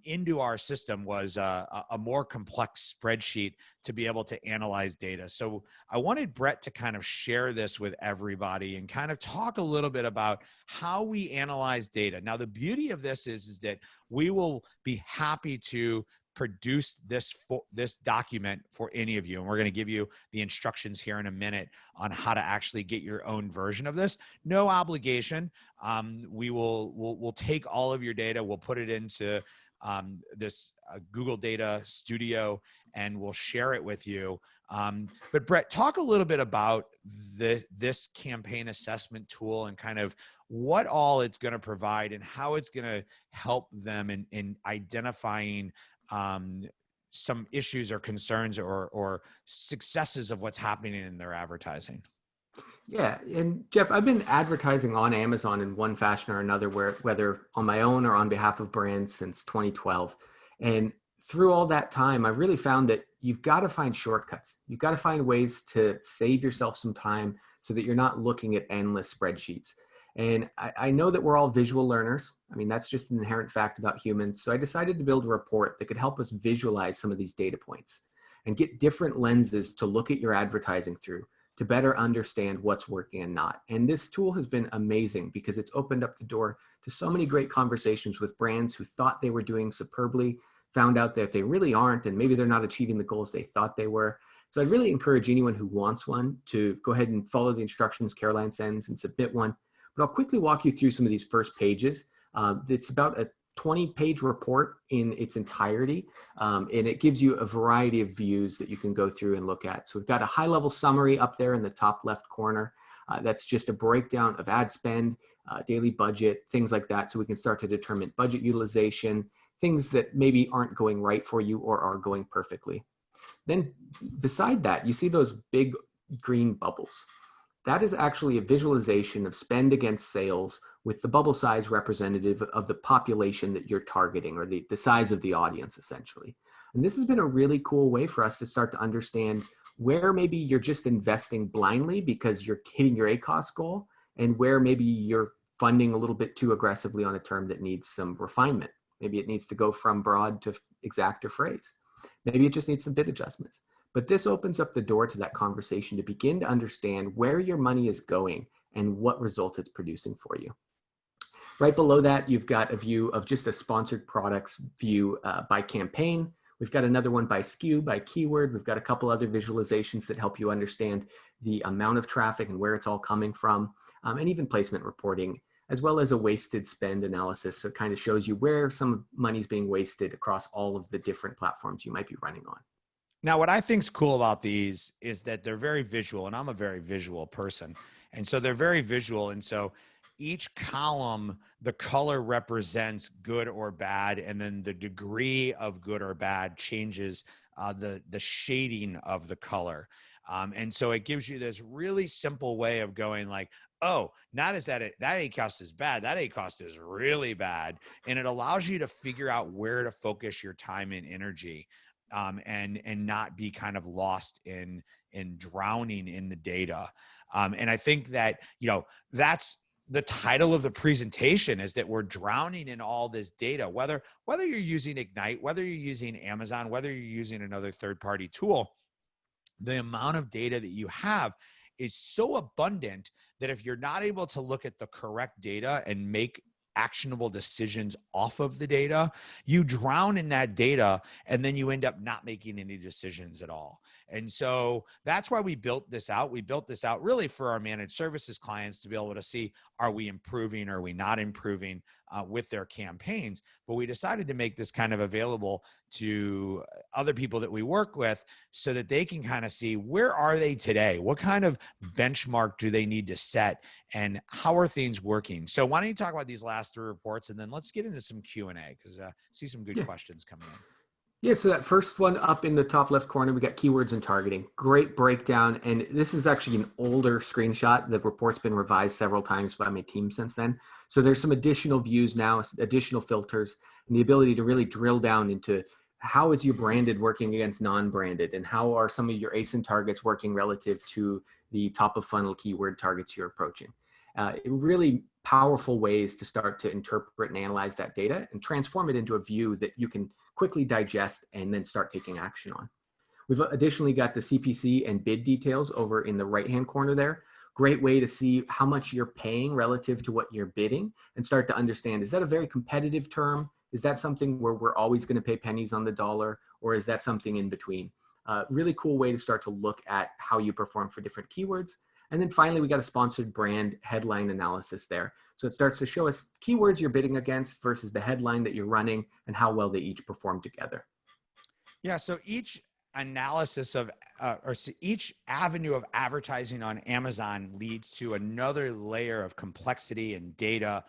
into our system was a more complex spreadsheet to be able to analyze data. So I wanted Bret to kind of share this with everybody and kind of talk a little bit about how we analyze data. Now, the beauty of this is that we will be happy to produce this document for any of you. And we're going to give you the instructions here in a minute on how to actually get your own version of this. No obligation. We'll take all of your data, we'll put it into this Google Data Studio, and we'll share it with you. But Bret, talk a little bit about this campaign assessment tool and kind of what all it's going to provide and how it's going to help them in identifying some issues or concerns or successes of what's happening in their advertising. Yeah. And Jeff, I've been advertising on Amazon in one fashion or another, whether on my own or on behalf of brands, since 2012. And through all that time, I really found that you've got to find shortcuts. You've got to find ways to save yourself some time so that you're not looking at endless spreadsheets. And I know that we're all visual learners. I mean, that's just an inherent fact about humans. So I decided to build a report that could help us visualize some of these data points and get different lenses to look at your advertising through, to better understand what's working and not. And this tool has been amazing because it's opened up the door to so many great conversations with brands who thought they were doing superbly, found out that they really aren't, and maybe they're not achieving the goals they thought they were. So I'd really encourage anyone who wants one to go ahead and follow the instructions Caroline sends and submit one. But I'll quickly walk you through some of these first pages. It's about a 20-page report in its entirety, and it gives you a variety of views that you can go through and look at. So we've got a high-level summary up there in the top left corner. That's just a breakdown of ad spend, daily budget, things like that, so we can start to determine budget utilization, things that maybe aren't going right for you or are going perfectly. Then beside that, you see those big green bubbles. That is actually a visualization of spend against sales with the bubble size representative of the population that you're targeting, or the size of the audience, essentially. And this has been a really cool way for us to start to understand where maybe you're just investing blindly because you're hitting your ACoS goal, and where maybe you're funding a little bit too aggressively on a term that needs some refinement. Maybe it needs to go from broad to exact or phrase. Maybe it just needs some bid adjustments. But this opens up the door to that conversation to begin to understand where your money is going and what results it's producing for you. Right below that, you've got a view of just a sponsored products view by campaign. We've got another one by SKU, by keyword. We've got a couple other visualizations that help you understand the amount of traffic and where it's all coming from, and even placement reporting, as well as a wasted spend analysis. So it kind of shows you where some money's being wasted across all of the different platforms you might be running on. Now, what I think's cool about these is that they're very visual, and I'm a very visual person. And so they're very visual. And so each column, the color represents good or bad, and then the degree of good or bad changes the shading of the color. And so it gives you this really simple way of going like, oh, not is that ACoS is bad, that ACoS is really bad. And it allows you to figure out where to focus your time and energy. And not be kind of lost in drowning in the data. And I think that, that's the title of the presentation, is that we're drowning in all this data, whether you're using Ignite, whether you're using Amazon, whether you're using another third-party tool. the amount of data that you have is so abundant that if you're not able to look at the correct data and make actionable decisions off of the data, you drown in that data and then you end up not making any decisions at all. And so that's why we built this out. We built this out really for our managed services clients to be able to see, are we improving? Are we not improving with their campaigns? But we decided to make this kind of available to other people that we work with so that they can kind of see, where are they today? What kind of benchmark do they need to set? And how are things working? So why don't you talk about these last 3 reports, and then let's get into some Q&A, because I see some good questions coming in. Yeah, so that first one up in the top left corner, we got keywords and targeting. Great breakdown. And this is actually an older screenshot. The report's been revised several times by my team since then. So there's some additional views now, additional filters, and the ability to really drill down into how is your branded working against non-branded, and how are some of your ASIN targets working relative to the top of funnel keyword targets you're approaching. Really powerful ways to start to interpret and analyze that data and transform it into a view that you can quickly digest and then start taking action on. We've additionally got the CPC and bid details over in the right-hand corner there. Great way to see how much you're paying relative to what you're bidding and start to understand, is that a very competitive term? Is that something where we're always going to pay pennies on the dollar, or is that something in between? Really cool way to start to look at how you perform for different keywords. And then finally, we got a sponsored brand headline analysis there. So it starts to show us keywords you're bidding against versus the headline that you're running and how well they each perform together. Yeah, so each analysis of, each avenue of advertising on Amazon leads to another layer of complexity and data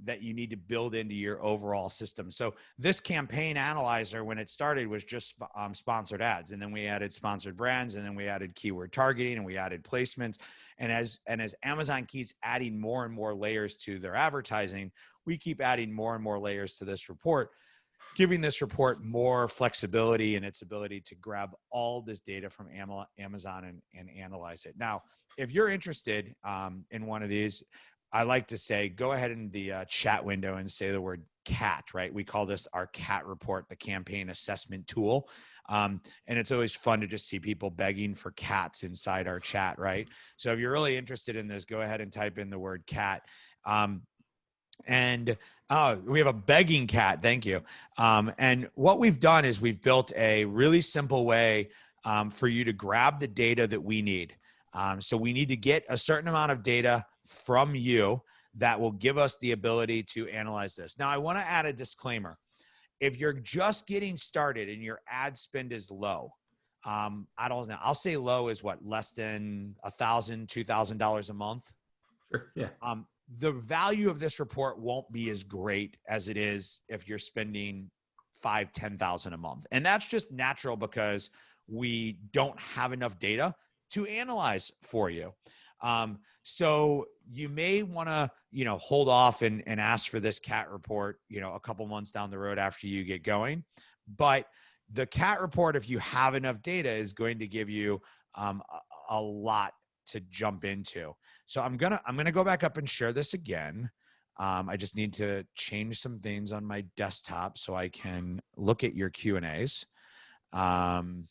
that you need to build into your overall system. So this campaign analyzer, when it started, was just sponsored ads. And then we added sponsored brands, and then we added keyword targeting, and we added placements. And as Amazon keeps adding more and more layers to their advertising, we keep adding more and more layers to this report, giving this report more flexibility in its ability to grab all this data from Amazon and analyze it. Now, if you're interested in one of these, I like to say, go ahead in the chat window and say the word CAT, right? We call this our CAT report, the campaign assessment tool. And it's always fun to just see people begging for cats inside our chat, right? So if you're really interested in this, go ahead and type in the word CAT. And we have a begging cat. Thank you. And what we've done is we've built a really simple way for you to grab the data that we need. So we need to get a certain amount of data from you that will give us the ability to analyze this. Now, I want to add a disclaimer. If you're just getting started and your ad spend is low, I don't know, I'll say low is what, less than $1,000, $2,000 a month? Sure, yeah. The value of this report won't be as great as it is if you're spending $5,000, $10,000 a month. And that's just natural because we don't have enough data to analyze for you. So you may want to, hold off and ask for this CAT report, a couple months down the road after you get going. But the CAT report, if you have enough data, is going to give you a lot to jump into. So I'm gonna go back up and share this again. I just need to change some things on my desktop so I can look at your Q&As. And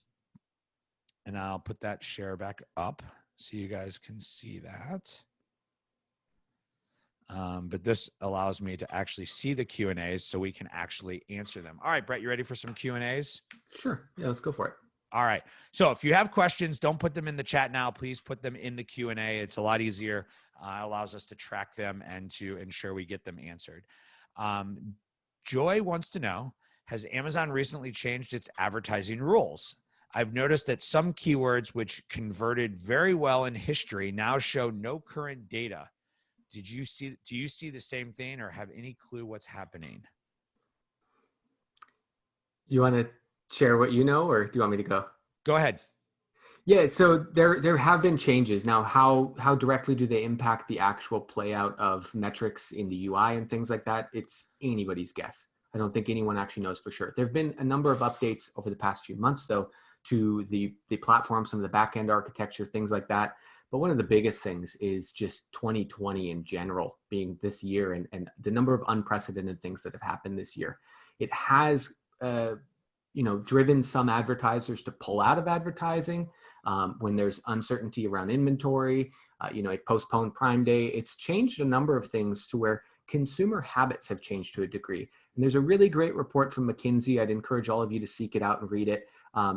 I'll put that share back up so you guys can see that. But this allows me to actually see the Q&As so we can actually answer them. All right, Bret, you ready for some Q&As? Sure. Yeah, let's go for it. All right. So if you have questions, don't put them in the chat now. Please put them in the Q&A. It's a lot easier. Allows us to track them and to ensure we get them answered. Joy wants to know, has Amazon recently changed its advertising rules? I've noticed that some keywords which converted very well in history now show no current data. Do you see the same thing or have any clue what's happening? You want to share what you know, or do you want me to go? Go ahead. Yeah, so there have been changes. Now, how directly do they impact the actual play out of metrics in the UI and things like that? It's anybody's guess. I don't think anyone actually knows for sure. There have been a number of updates over the past few months, though, to the platform, some of the back-end architecture, things like that. But one of the biggest things is just 2020 in general being this year and the number of unprecedented things that have happened this year. It has driven some advertisers to pull out of advertising when there's uncertainty around inventory. It postponed Prime Day. It's changed a number of things to where consumer habits have changed to a degree. And there's a really great report from McKinsey. I'd encourage all of you to seek it out and read it.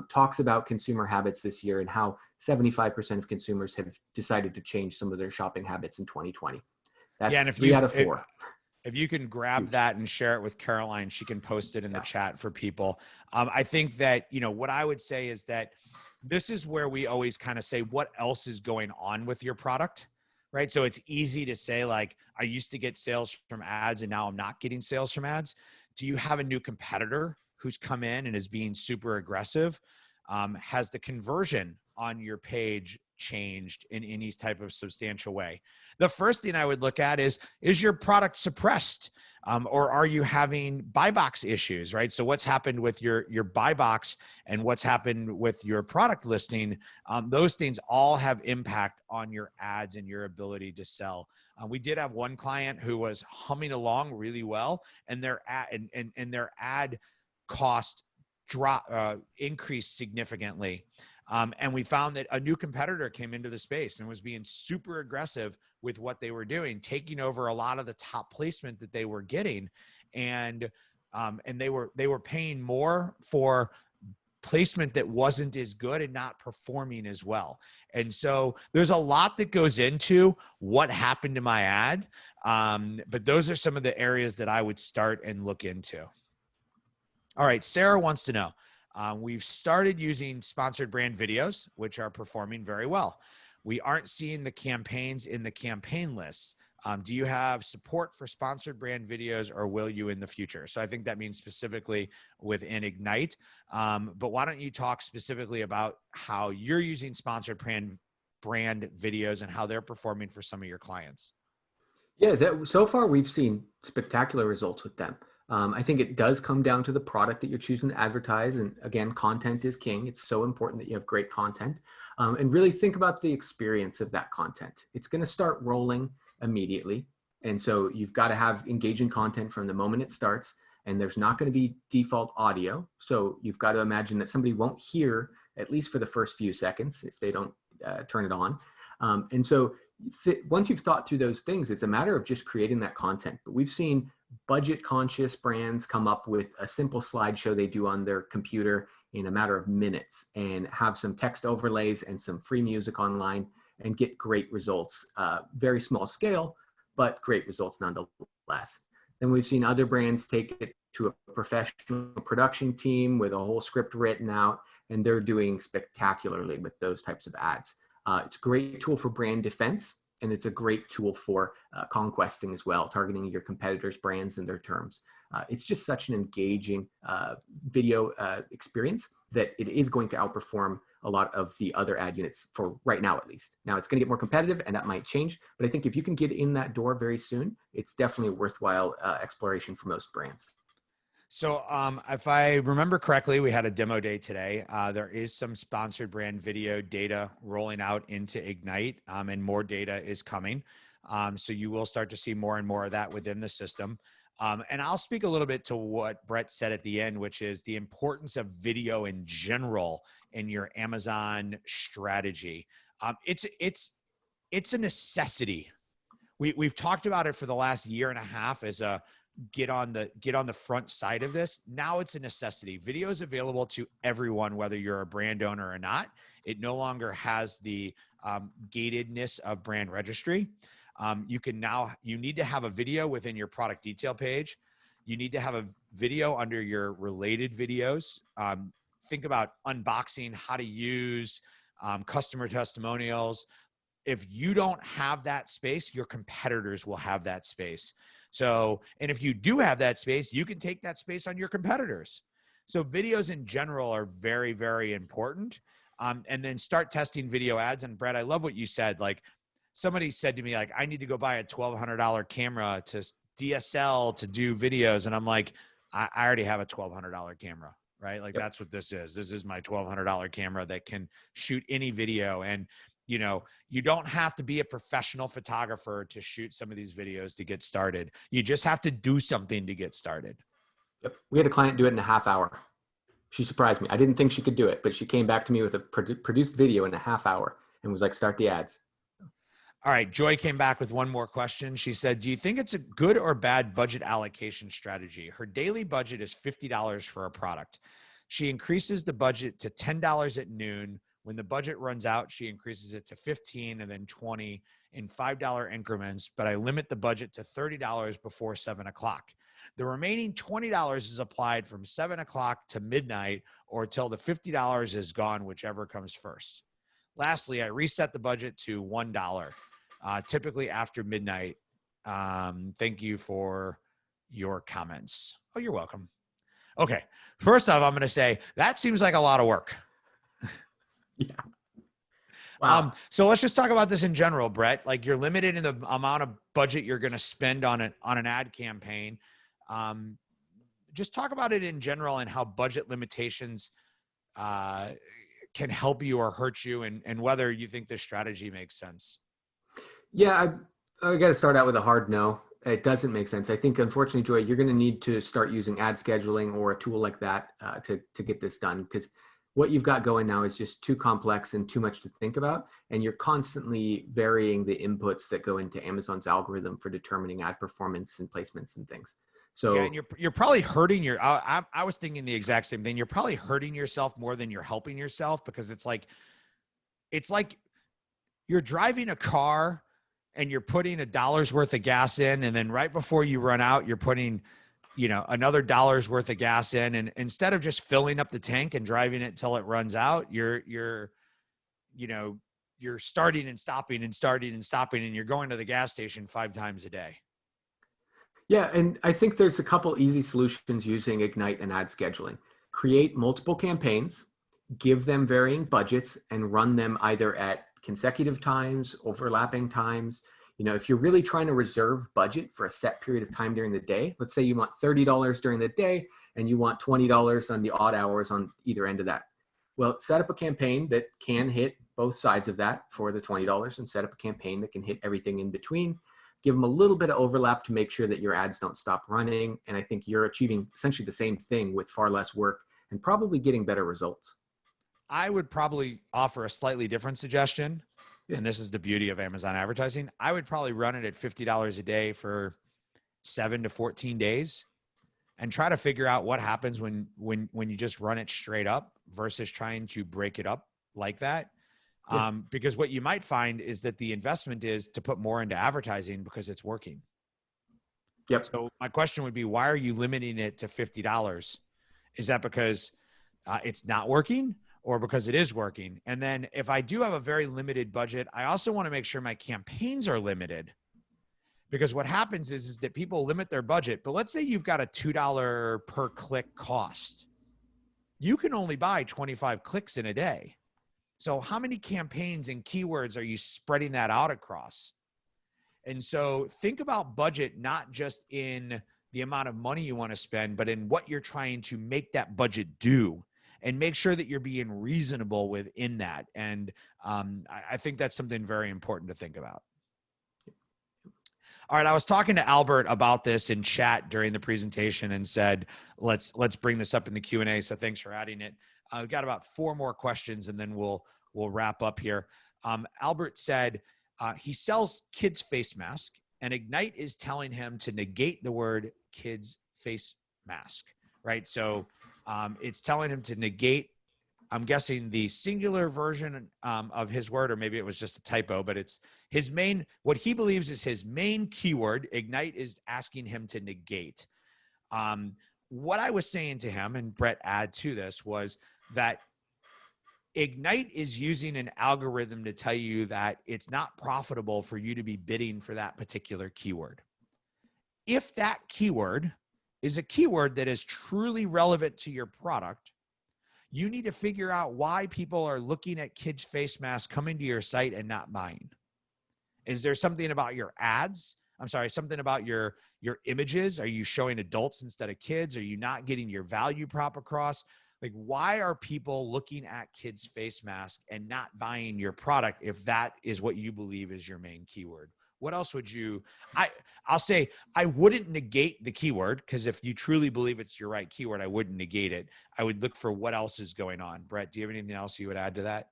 Talks about consumer habits this year and how 75% of consumers have decided to change some of their shopping habits in 2020. That's Yeah, and if 3 out of 4. If you can grab that and share it with Caroline, she can post it in the chat for people. I think that, what I would say is that this is where we always kind of say, what else is going on with your product, right? So it's easy to say, like, I used to get sales from ads and now I'm not getting sales from ads. Do you have a new competitor who's come in and is being super aggressive? Has the conversion on your page changed in any type of substantial way? The first thing I would look at is your product suppressed? Or are you having buy box issues, right? So what's happened with your buy box and what's happened with your product listing, those things all have impact on your ads and your ability to sell. We did have one client who was humming along really well, and their ad cost increased significantly. And we found that a new competitor came into the space and was being super aggressive with what they were doing, taking over a lot of the top placement that they were getting. And they were paying more for placement that wasn't as good and not performing as well. And so there's a lot that goes into what happened to my ad. But those are some of the areas that I would start and look into. All right. Sarah wants to know, we've started using sponsored brand videos, which are performing very well. We aren't seeing the campaigns in the campaign lists. Do you have support for sponsored brand videos, or will you in the future? So I think that means specifically within Ignite. But why don't you talk specifically about how you're using sponsored brand videos and how they're performing for some of your clients? Yeah, so far we've seen spectacular results with them. I think it does come down to the product that you're choosing to advertise. And again, content is king. It's so important that you have great content, and really think about the experience of that content. It's going to start rolling immediately. And so you've got to have engaging content from the moment it starts, and there's not going to be default audio. So you've got to imagine that somebody won't hear, at least for the first few seconds, if they don't turn it on. And so once you've thought through those things, it's a matter of just creating that content. But we've seen budget conscious brands come up with a simple slideshow they do on their computer in a matter of minutes and have some text overlays and some free music online and get great results. Very small scale, but great results nonetheless. Then we've seen other brands take it to a professional production team with a whole script written out, and they're doing spectacularly with those types of ads. It's a great tool for brand defense, and it's a great tool for conquesting as well, targeting your competitors' brands and their terms. It's just such an engaging video experience that it is going to outperform a lot of the other ad units for right now, at least. Now it's going to get more competitive and that might change, but I think if you can get in that door very soon, it's definitely a worthwhile exploration for most brands. So if I remember correctly, we had a demo day today. There is some sponsored brand video data rolling out into Ignite, and more data is coming. So you will start to see more and more of that within the system. And I'll speak a little bit to what Bret said at the end, which is the importance of video in general in your Amazon strategy. It's a necessity. We've talked about it for the last year and a half as a get on the front side of this. Now it's a necessity. Video is available to everyone, whether you're a brand owner or not. It no longer has the gatedness of brand registry. You need to have a video within your product detail page. You need to have a video under your related videos. Think about unboxing, how to use customer testimonials. If you don't have that space, your competitors will have that space. So, and if you do have that space, you can take that space on your competitors. So videos in general are very, very important. And then start testing video ads. And Bret, I love what you said. Like somebody said to me, like, I need to go buy a $1,200 camera to DSL to do videos. And I'm like, I already have a $1,200 camera, right? Like that's what this is. This is my $1,200 camera that can shoot any video. And you don't have to be a professional photographer to shoot some of these videos to get started. You just have to do something to get started. Yep. We had a client do it in a half hour. She surprised me. I didn't think she could do it, but she came back to me with a produced video in a half hour and was like, start the ads. All right. Joy came back with one more question. She said, do you think it's a good or bad budget allocation strategy? Her daily budget is $50 for a product. She increases the budget to $10 at noon. When the budget runs out, she increases it to $15 and then $20 in $5 increments, but I limit the budget to $30 before 7 o'clock. The remaining $20 is applied from 7 o'clock to midnight or till the $50 is gone, whichever comes first. Lastly, I reset the budget to $1, typically after midnight. Thank you for your comments. Oh, you're welcome. Okay. First off, I'm going to say that seems like a lot of work. Yeah. Wow. So let's just talk about this in general, Bret. Like, you're limited in the amount of budget you're going to spend on an ad campaign. Just talk about it in general and how budget limitations can help you or hurt you, and whether you think this strategy makes sense. Yeah, I got to start out with a hard no. It doesn't make sense. I think, unfortunately, Joy, you're going to need to start using ad scheduling or a tool like that to get this done, because what you've got going now is just too complex and too much to think about. And you're constantly varying the inputs that go into Amazon's algorithm for determining ad performance and placements and things. So yeah, and you're probably hurting your. I was thinking the exact same thing. You're probably hurting yourself more than you're helping yourself, because it's like you're driving a car and you're putting $1 worth of gas in, and then right before you run out, you're putting, another $1 worth of gas in, and instead of just filling up the tank and driving it till it runs out, you're starting and stopping and starting and stopping, and you're going to the gas station 5 times a day. Yeah, and I think there's a couple easy solutions using Ignite and ad scheduling. Create multiple campaigns, give them varying budgets, and run them either at consecutive times, overlapping times. If you're really trying to reserve budget for a set period of time during the day, let's say you want $30 during the day and you want $20 on the odd hours on either end of that. Well, set up a campaign that can hit both sides of that for the $20 and set up a campaign that can hit everything in between. Give them a little bit of overlap to make sure that your ads don't stop running. And I think you're achieving essentially the same thing with far less work and probably getting better results. I would probably offer a slightly different suggestion. And this is the beauty of Amazon advertising. I would probably run it at $50 a day for 7 to 14 days and try to figure out what happens when you just run it straight up versus trying to break it up like that. Yeah. Because what you might find is that the investment is to put more into advertising because it's working. Yep. So my question would be, why are you limiting it to $50? Is that because it's not working, or because it is working? And then if I do have a very limited budget, I also want to make sure my campaigns are limited, because what happens is that people limit their budget. But let's say you've got a $2 per click cost. You can only buy 25 clicks in a day. So how many campaigns and keywords are you spreading that out across? And so think about budget, not just in the amount of money you want to spend, but in what you're trying to make that budget do, and make sure that you're being reasonable within that. And I think that's something very important to think about. All right. I was talking to Albert about this in chat during the presentation and said, let's bring this up in the Q&A. So thanks for adding it. We've got about 4 more questions and then we'll wrap up here. Albert said he sells kids face mask, and Ignite is telling him to negate the word kids face mask, right? So it's telling him to negate, I'm guessing, the singular version of his word, or maybe it was just a typo, but it's his main, what he believes is his main keyword. Ignite is asking him to negate. What I was saying to him, and Bret add to this, was that Ignite is using an algorithm to tell you that it's not profitable for you to be bidding for that particular keyword. If that keyword is a keyword that is truly relevant to your product, you need to figure out why people are looking at kids' face masks, coming to your site and not buying. Is there something about your ads? I'm sorry, something about your images? Are you showing adults instead of kids? Are you not getting your value prop across? Like, why are people looking at kids' face masks and not buying your product if that is what you believe is your main keyword? What else would you, I'll say I wouldn't negate the keyword, because if you truly believe it's your right keyword, I wouldn't negate it. I would look for what else is going on. Brett, do you have anything else you would add to that?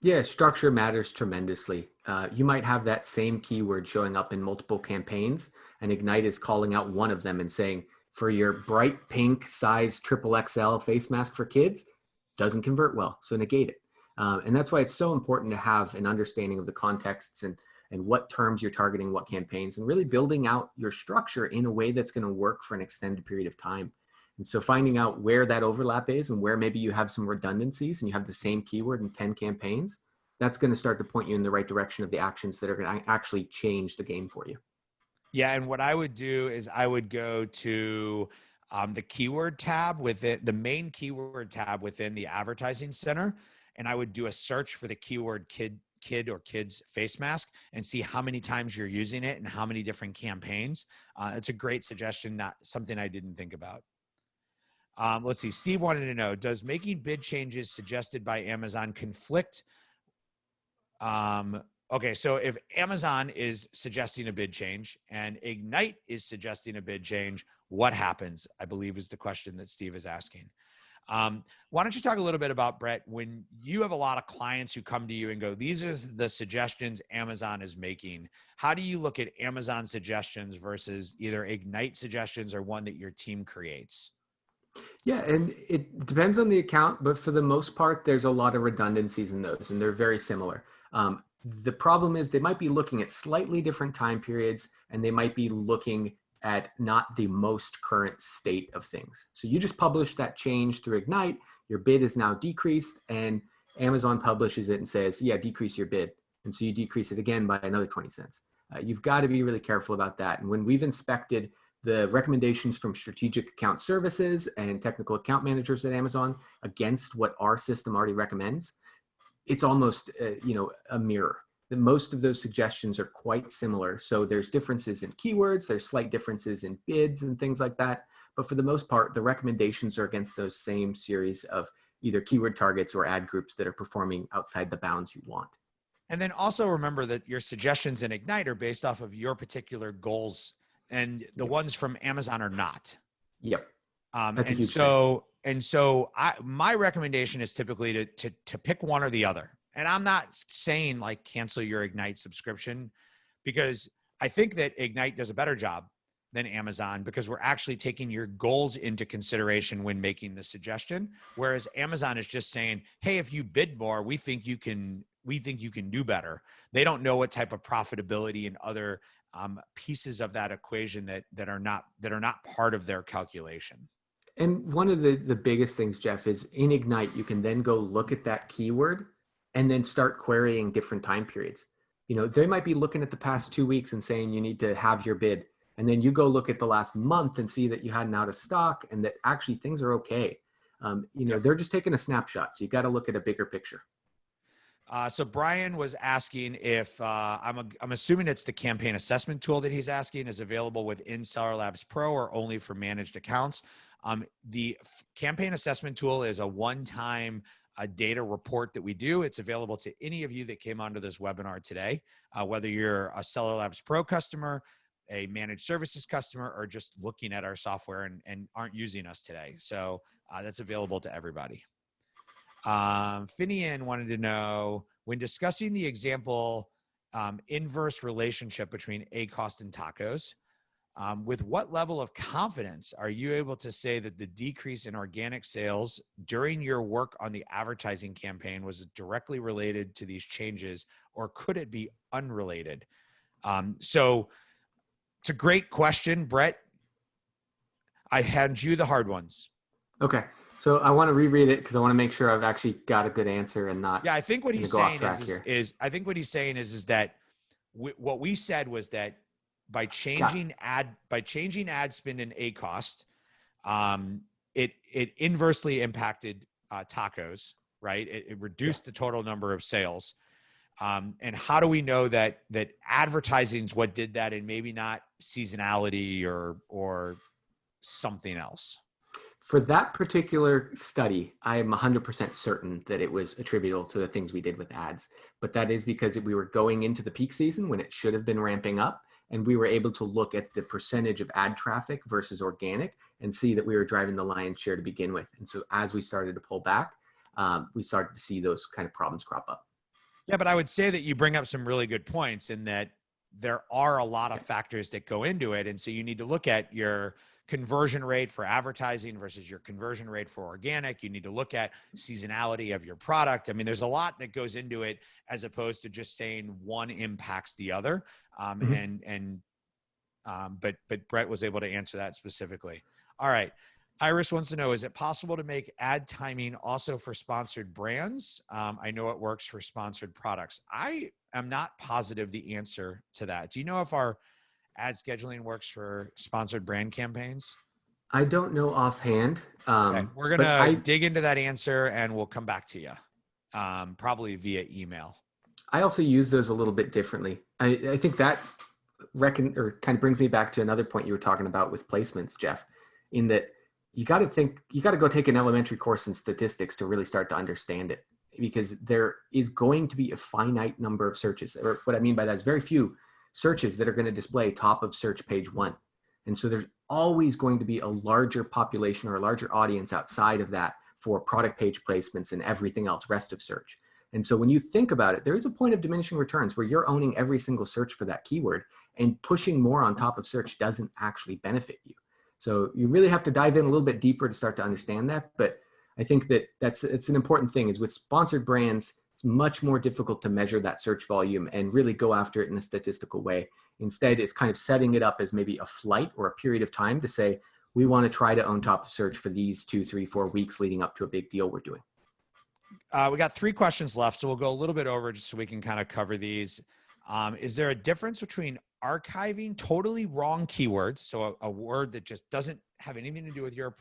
Yeah, structure matters tremendously. You might have that same keyword showing up in multiple campaigns, and Ignite is calling out one of them and saying, for your bright pink size triple XL face mask for kids, doesn't convert well, so negate it. And that's why it's so important to have an understanding of the contexts and what terms you're targeting, what campaigns, and really building out your structure in a way that's going to work for an extended period of time. And so finding out where that overlap is and where maybe you have some redundancies and you have the same keyword in 10 campaigns, that's going to start to point you in the right direction of the actions that are going to actually change the game for you. Yeah. And what I would do is I would go to the keyword tab within the main keyword tab within the advertising center. And I would do a search for the keyword kid or kids face mask and see how many times you're using it and how many different campaigns. It's a great suggestion, not something I didn't think about. Let's see. Steve wanted to know, does making bid changes suggested by Amazon conflict? Okay, so if Amazon is suggesting a bid change and Ignite is suggesting a bid change, what happens? I believe is the question that Steve is asking. Why don't you talk a little bit about, Brett, when you have a lot of clients who come to you and go, these are the suggestions Amazon is making. How do you look at Amazon suggestions versus either Ignite suggestions or one that your team creates? Yeah, and it depends on the account, but for the most part, there's a lot of redundancies in those, and they're very similar. The problem is they might be looking at slightly different time periods, and they might be looking at not the most current state of things. So you just publish that change through Ignite, your bid is now decreased, and Amazon publishes it and says, yeah, decrease your bid. And so you decrease it again by another 20 cents. You've got to be really careful about that. And when we've inspected the recommendations from strategic account services and technical account managers at Amazon against what our system already recommends, it's almost a mirror. Most of those suggestions are quite similar. So there's differences in keywords, there's slight differences in bids and things like that. But for the most part, the recommendations are against those same series of either keyword targets or ad groups that are performing outside the bounds you want. And then also remember that your suggestions in Ignite are based off of your particular goals, and the ones from Amazon are not. Yep. That's a huge thing. And so my recommendation is typically to pick one or the other. And I'm not saying like cancel your Ignite subscription, because I think that Ignite does a better job than Amazon, because we're actually taking your goals into consideration when making the suggestion. Whereas Amazon is just saying, hey, if you bid more, we think you can do better. They don't know what type of profitability and other pieces of that equation that are not part of their calculation. And one of the biggest things, Jeff, is in Ignite, you can then go look at that keyword and then start querying different time periods. They might be looking at the past 2 weeks and saying you need to have your bid. And then you go look at the last month and see that you had an out of stock and that actually things are okay. They're just taking a snapshot. So you got to look at a bigger picture. So Brian was asking if I'm assuming it's the campaign assessment tool that he's asking is available within Seller Labs Pro or only for managed accounts. The campaign assessment tool is a one-time data report that we do. It's available to any of you that came onto this webinar today, whether you're a Seller Labs Pro customer, a managed services customer, or just looking at our software and aren't using us today. So that's available to everybody. Finian wanted to know, when discussing the example inverse relationship between ACoS and TACoS, with what level of confidence are you able to say that the decrease in organic sales during your work on the advertising campaign was directly related to these changes, or could it be unrelated? So it's a great question, Brett. I hand you the hard ones. Okay. So I want to reread it because I want to make sure I've actually got a good answer and not. Yeah, I think what he's saying is that what we said was that by changing ad spend and ACoS, it inversely impacted TACoS, right? It reduced the total number of sales. And how do we know that advertising is what did that, and maybe not seasonality or something else? For that particular study, I am 100% certain that it was attributable to the things we did with ads. But that is because we were going into the peak season when it should have been ramping up. And we were able to look at the percentage of ad traffic versus organic and see that we were driving the lion's share to begin with. And so as we started to pull back, we started to see those kind of problems crop up. Yeah, but I would say that you bring up some really good points in that there are a lot of factors that go into it. And so you need to look at your conversion rate for advertising versus your conversion rate for organic. You need to look at seasonality of your product. I mean, there's a lot that goes into it as opposed to just saying one impacts the other. But Bret was able to answer that specifically. All right. Iris wants to know, is it possible to make ad timing also for sponsored brands? I know it works for sponsored products. I am not positive the answer to that. Do you know if our ad scheduling works for sponsored brand campaigns? I don't know offhand. Okay. We're going to dig into that answer and we'll come back to you, probably via email. I also use those a little bit differently. I think that kind of brings me back to another point you were talking about with placements, Jeff, in that you got to go take an elementary course in statistics to really start to understand it, because there is going to be a finite number of searches. Or what I mean by that is very few searches that are going to display top of search page 1. And so there's always going to be a larger population or a larger audience outside of that for product page placements and everything else, rest of search. And so when you think about it, there is a point of diminishing returns where you're owning every single search for that keyword, and pushing more on top of search doesn't actually benefit you. So you really have to dive in a little bit deeper to start to understand that. But I think that it's an important thing is with sponsored brands, it's much more difficult to measure that search volume and really go after it in a statistical way. Instead, it's kind of setting it up as maybe a flight or a period of time to say, we want to try to own top of search for these 2, 3, 4 weeks leading up to a big deal we're doing. We got 3 questions left, so we'll go a little bit over just so we can kind of cover these. Is there a difference between archiving totally wrong keywords, so a word that just doesn't have anything to do with your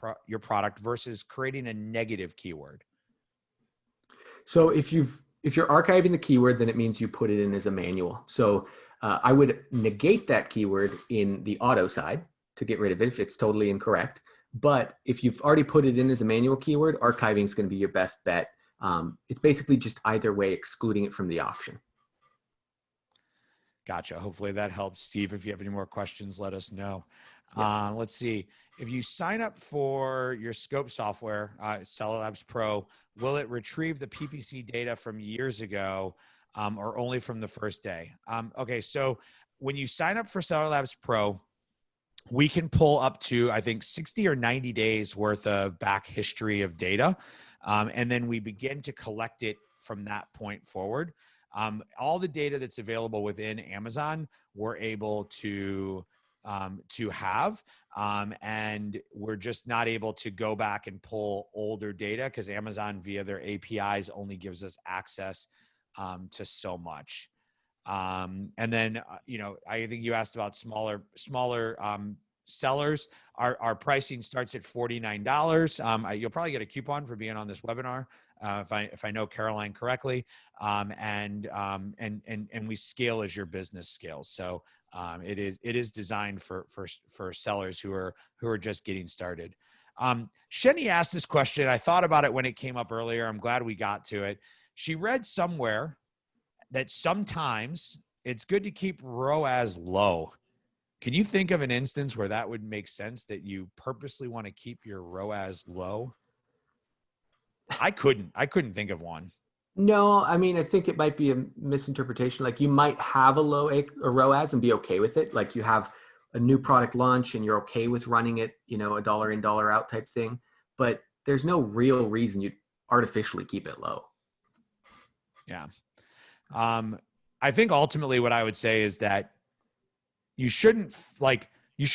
product, versus creating a negative keyword? So if you're archiving the keyword, then it means you put it in as a manual. So I would negate that keyword in the auto side to get rid of it if it's totally incorrect. But if you've already put it in as a manual keyword, archiving is going to be your best bet. It's basically just either way excluding it from the auction. Gotcha. Hopefully that helps. Steve, if you have any more questions, let us know. Yeah. Let's see. If you sign up for your Scope software, Seller Labs Pro, will it retrieve the PPC data from years ago or only from the first day? Okay, so when you sign up for Seller Labs Pro, we can pull up to, I think, 60 or 90 days worth of back history of data. And then we begin to collect it from that point forward. All the data that's available within Amazon, we're able to have, and we're just not able to go back and pull older data because Amazon via their APIs only gives us access to so much. And then, I think you asked about smaller sellers. Our pricing starts at $49. You'll probably get a coupon for being on this webinar. If I know Caroline correctly, and we scale as your business scales. So it is designed for sellers who are just getting started. Sheni asked this question. I thought about it when it came up earlier. I'm glad we got to it. She read somewhere that sometimes it's good to keep ROAS low. Can you think of an instance where that would make sense, that you purposely want to keep your ROAS low? I couldn't think of one. No, I mean, I think it might be a misinterpretation. Like you might have a low ROAS and be okay with it. Like you have a new product launch and you're okay with running it, a dollar in, dollar out type thing, but there's no real reason you'd artificially keep it low. Yeah. I think ultimately what I would say is that you should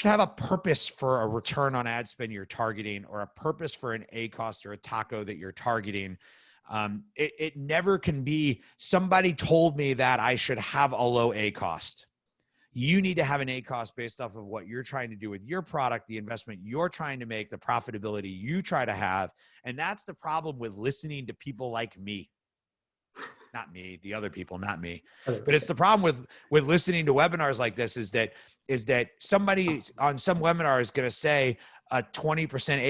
have a purpose for a return on ad spend you're targeting, or a purpose for an ACoS or a taco that you're targeting. It never can be somebody told me that I should have a low ACoS. You need to have an ACoS based off of what you're trying to do with your product, the investment you're trying to make, the profitability you try to have. And that's the problem with listening to people like me. Not me, the other people, not me. But it's the problem with listening to webinars like this is that somebody on some webinar is going to say, a 20%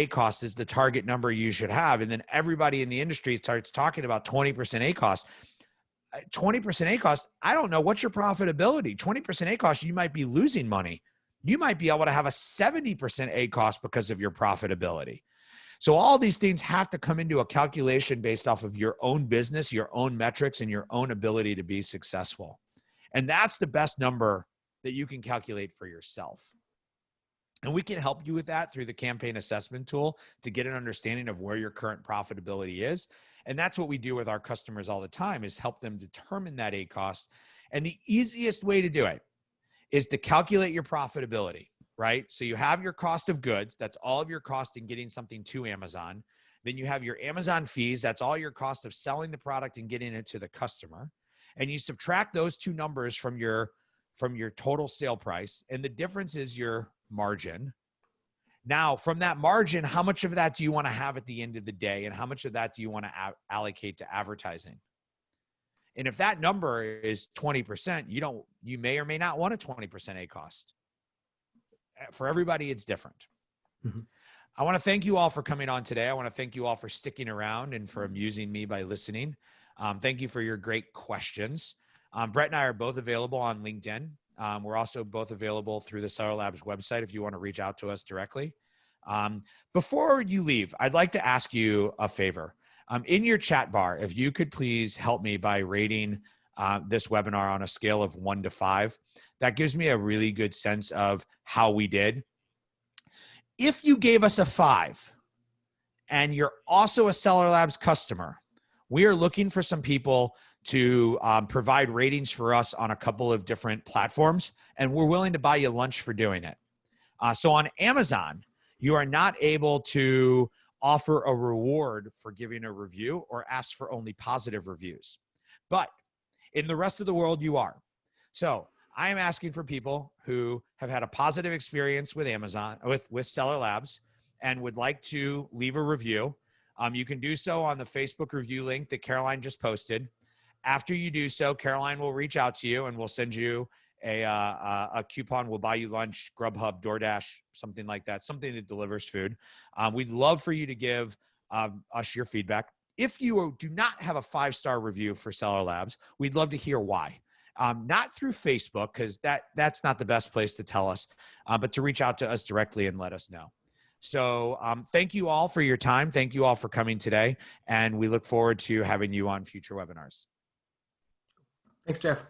ACoS is the target number you should have. And then everybody in the industry starts talking about 20% ACoS. 20% ACoS, I don't know what's your profitability. 20% ACoS, you might be losing money. You might be able to have a 70% ACoS because of your profitability. So all these things have to come into a calculation based off of your own business, your own metrics, and your own ability to be successful. And that's the best number that you can calculate for yourself. And we can help you with that through the campaign assessment tool to get an understanding of where your current profitability is. And that's what we do with our customers all the time, is help them determine that ACoS. And the easiest way to do it is to calculate your profitability, right? So you have your cost of goods. That's all of your cost in getting something to Amazon. Then you have your Amazon fees. That's all your cost of selling the product and getting it to the customer. And you subtract those two numbers from your total sale price. And the difference is your margin. Now, from that margin, how much of that do you want to have at the end of the day? And how much of that do you want to allocate to advertising? And if that number is 20%, you may or may not want a 20% ACoS. For everybody, it's different. Mm-hmm. I want to thank you all for coming on today. I want to thank you all for sticking around and for amusing me by listening. Thank you for your great questions. Bret and I are both available on LinkedIn. We're also both available through the Seller Labs website if you want to reach out to us directly. Before you leave, I'd like to ask you a favor. In your chat bar, if you could please help me by rating this webinar on a scale of 1 to 5, that gives me a really good sense of how we did. If you gave us a 5 and you're also a Seller Labs customer, we are looking for some people to provide ratings for us on a couple of different platforms, and we're willing to buy you lunch for doing it. So on Amazon, you are not able to offer a reward for giving a review or ask for only positive reviews. But in the rest of the world, you are. So I am asking for people who have had a positive experience with Amazon, with Seller Labs, and would like to leave a review. You can do so on the Facebook review link that Caroline just posted. After you do so, Caroline will reach out to you and we'll send you a coupon. We'll buy you lunch, Grubhub, DoorDash, something like that, something that delivers food. We'd love for you to give us your feedback. If you do not have a 5-star review for Seller Labs, we'd love to hear why. Not through Facebook, because that's not the best place to tell us, but to reach out to us directly and let us know. So thank you all for your time. Thank you all for coming today. And we look forward to having you on future webinars. Thanks, Jeff.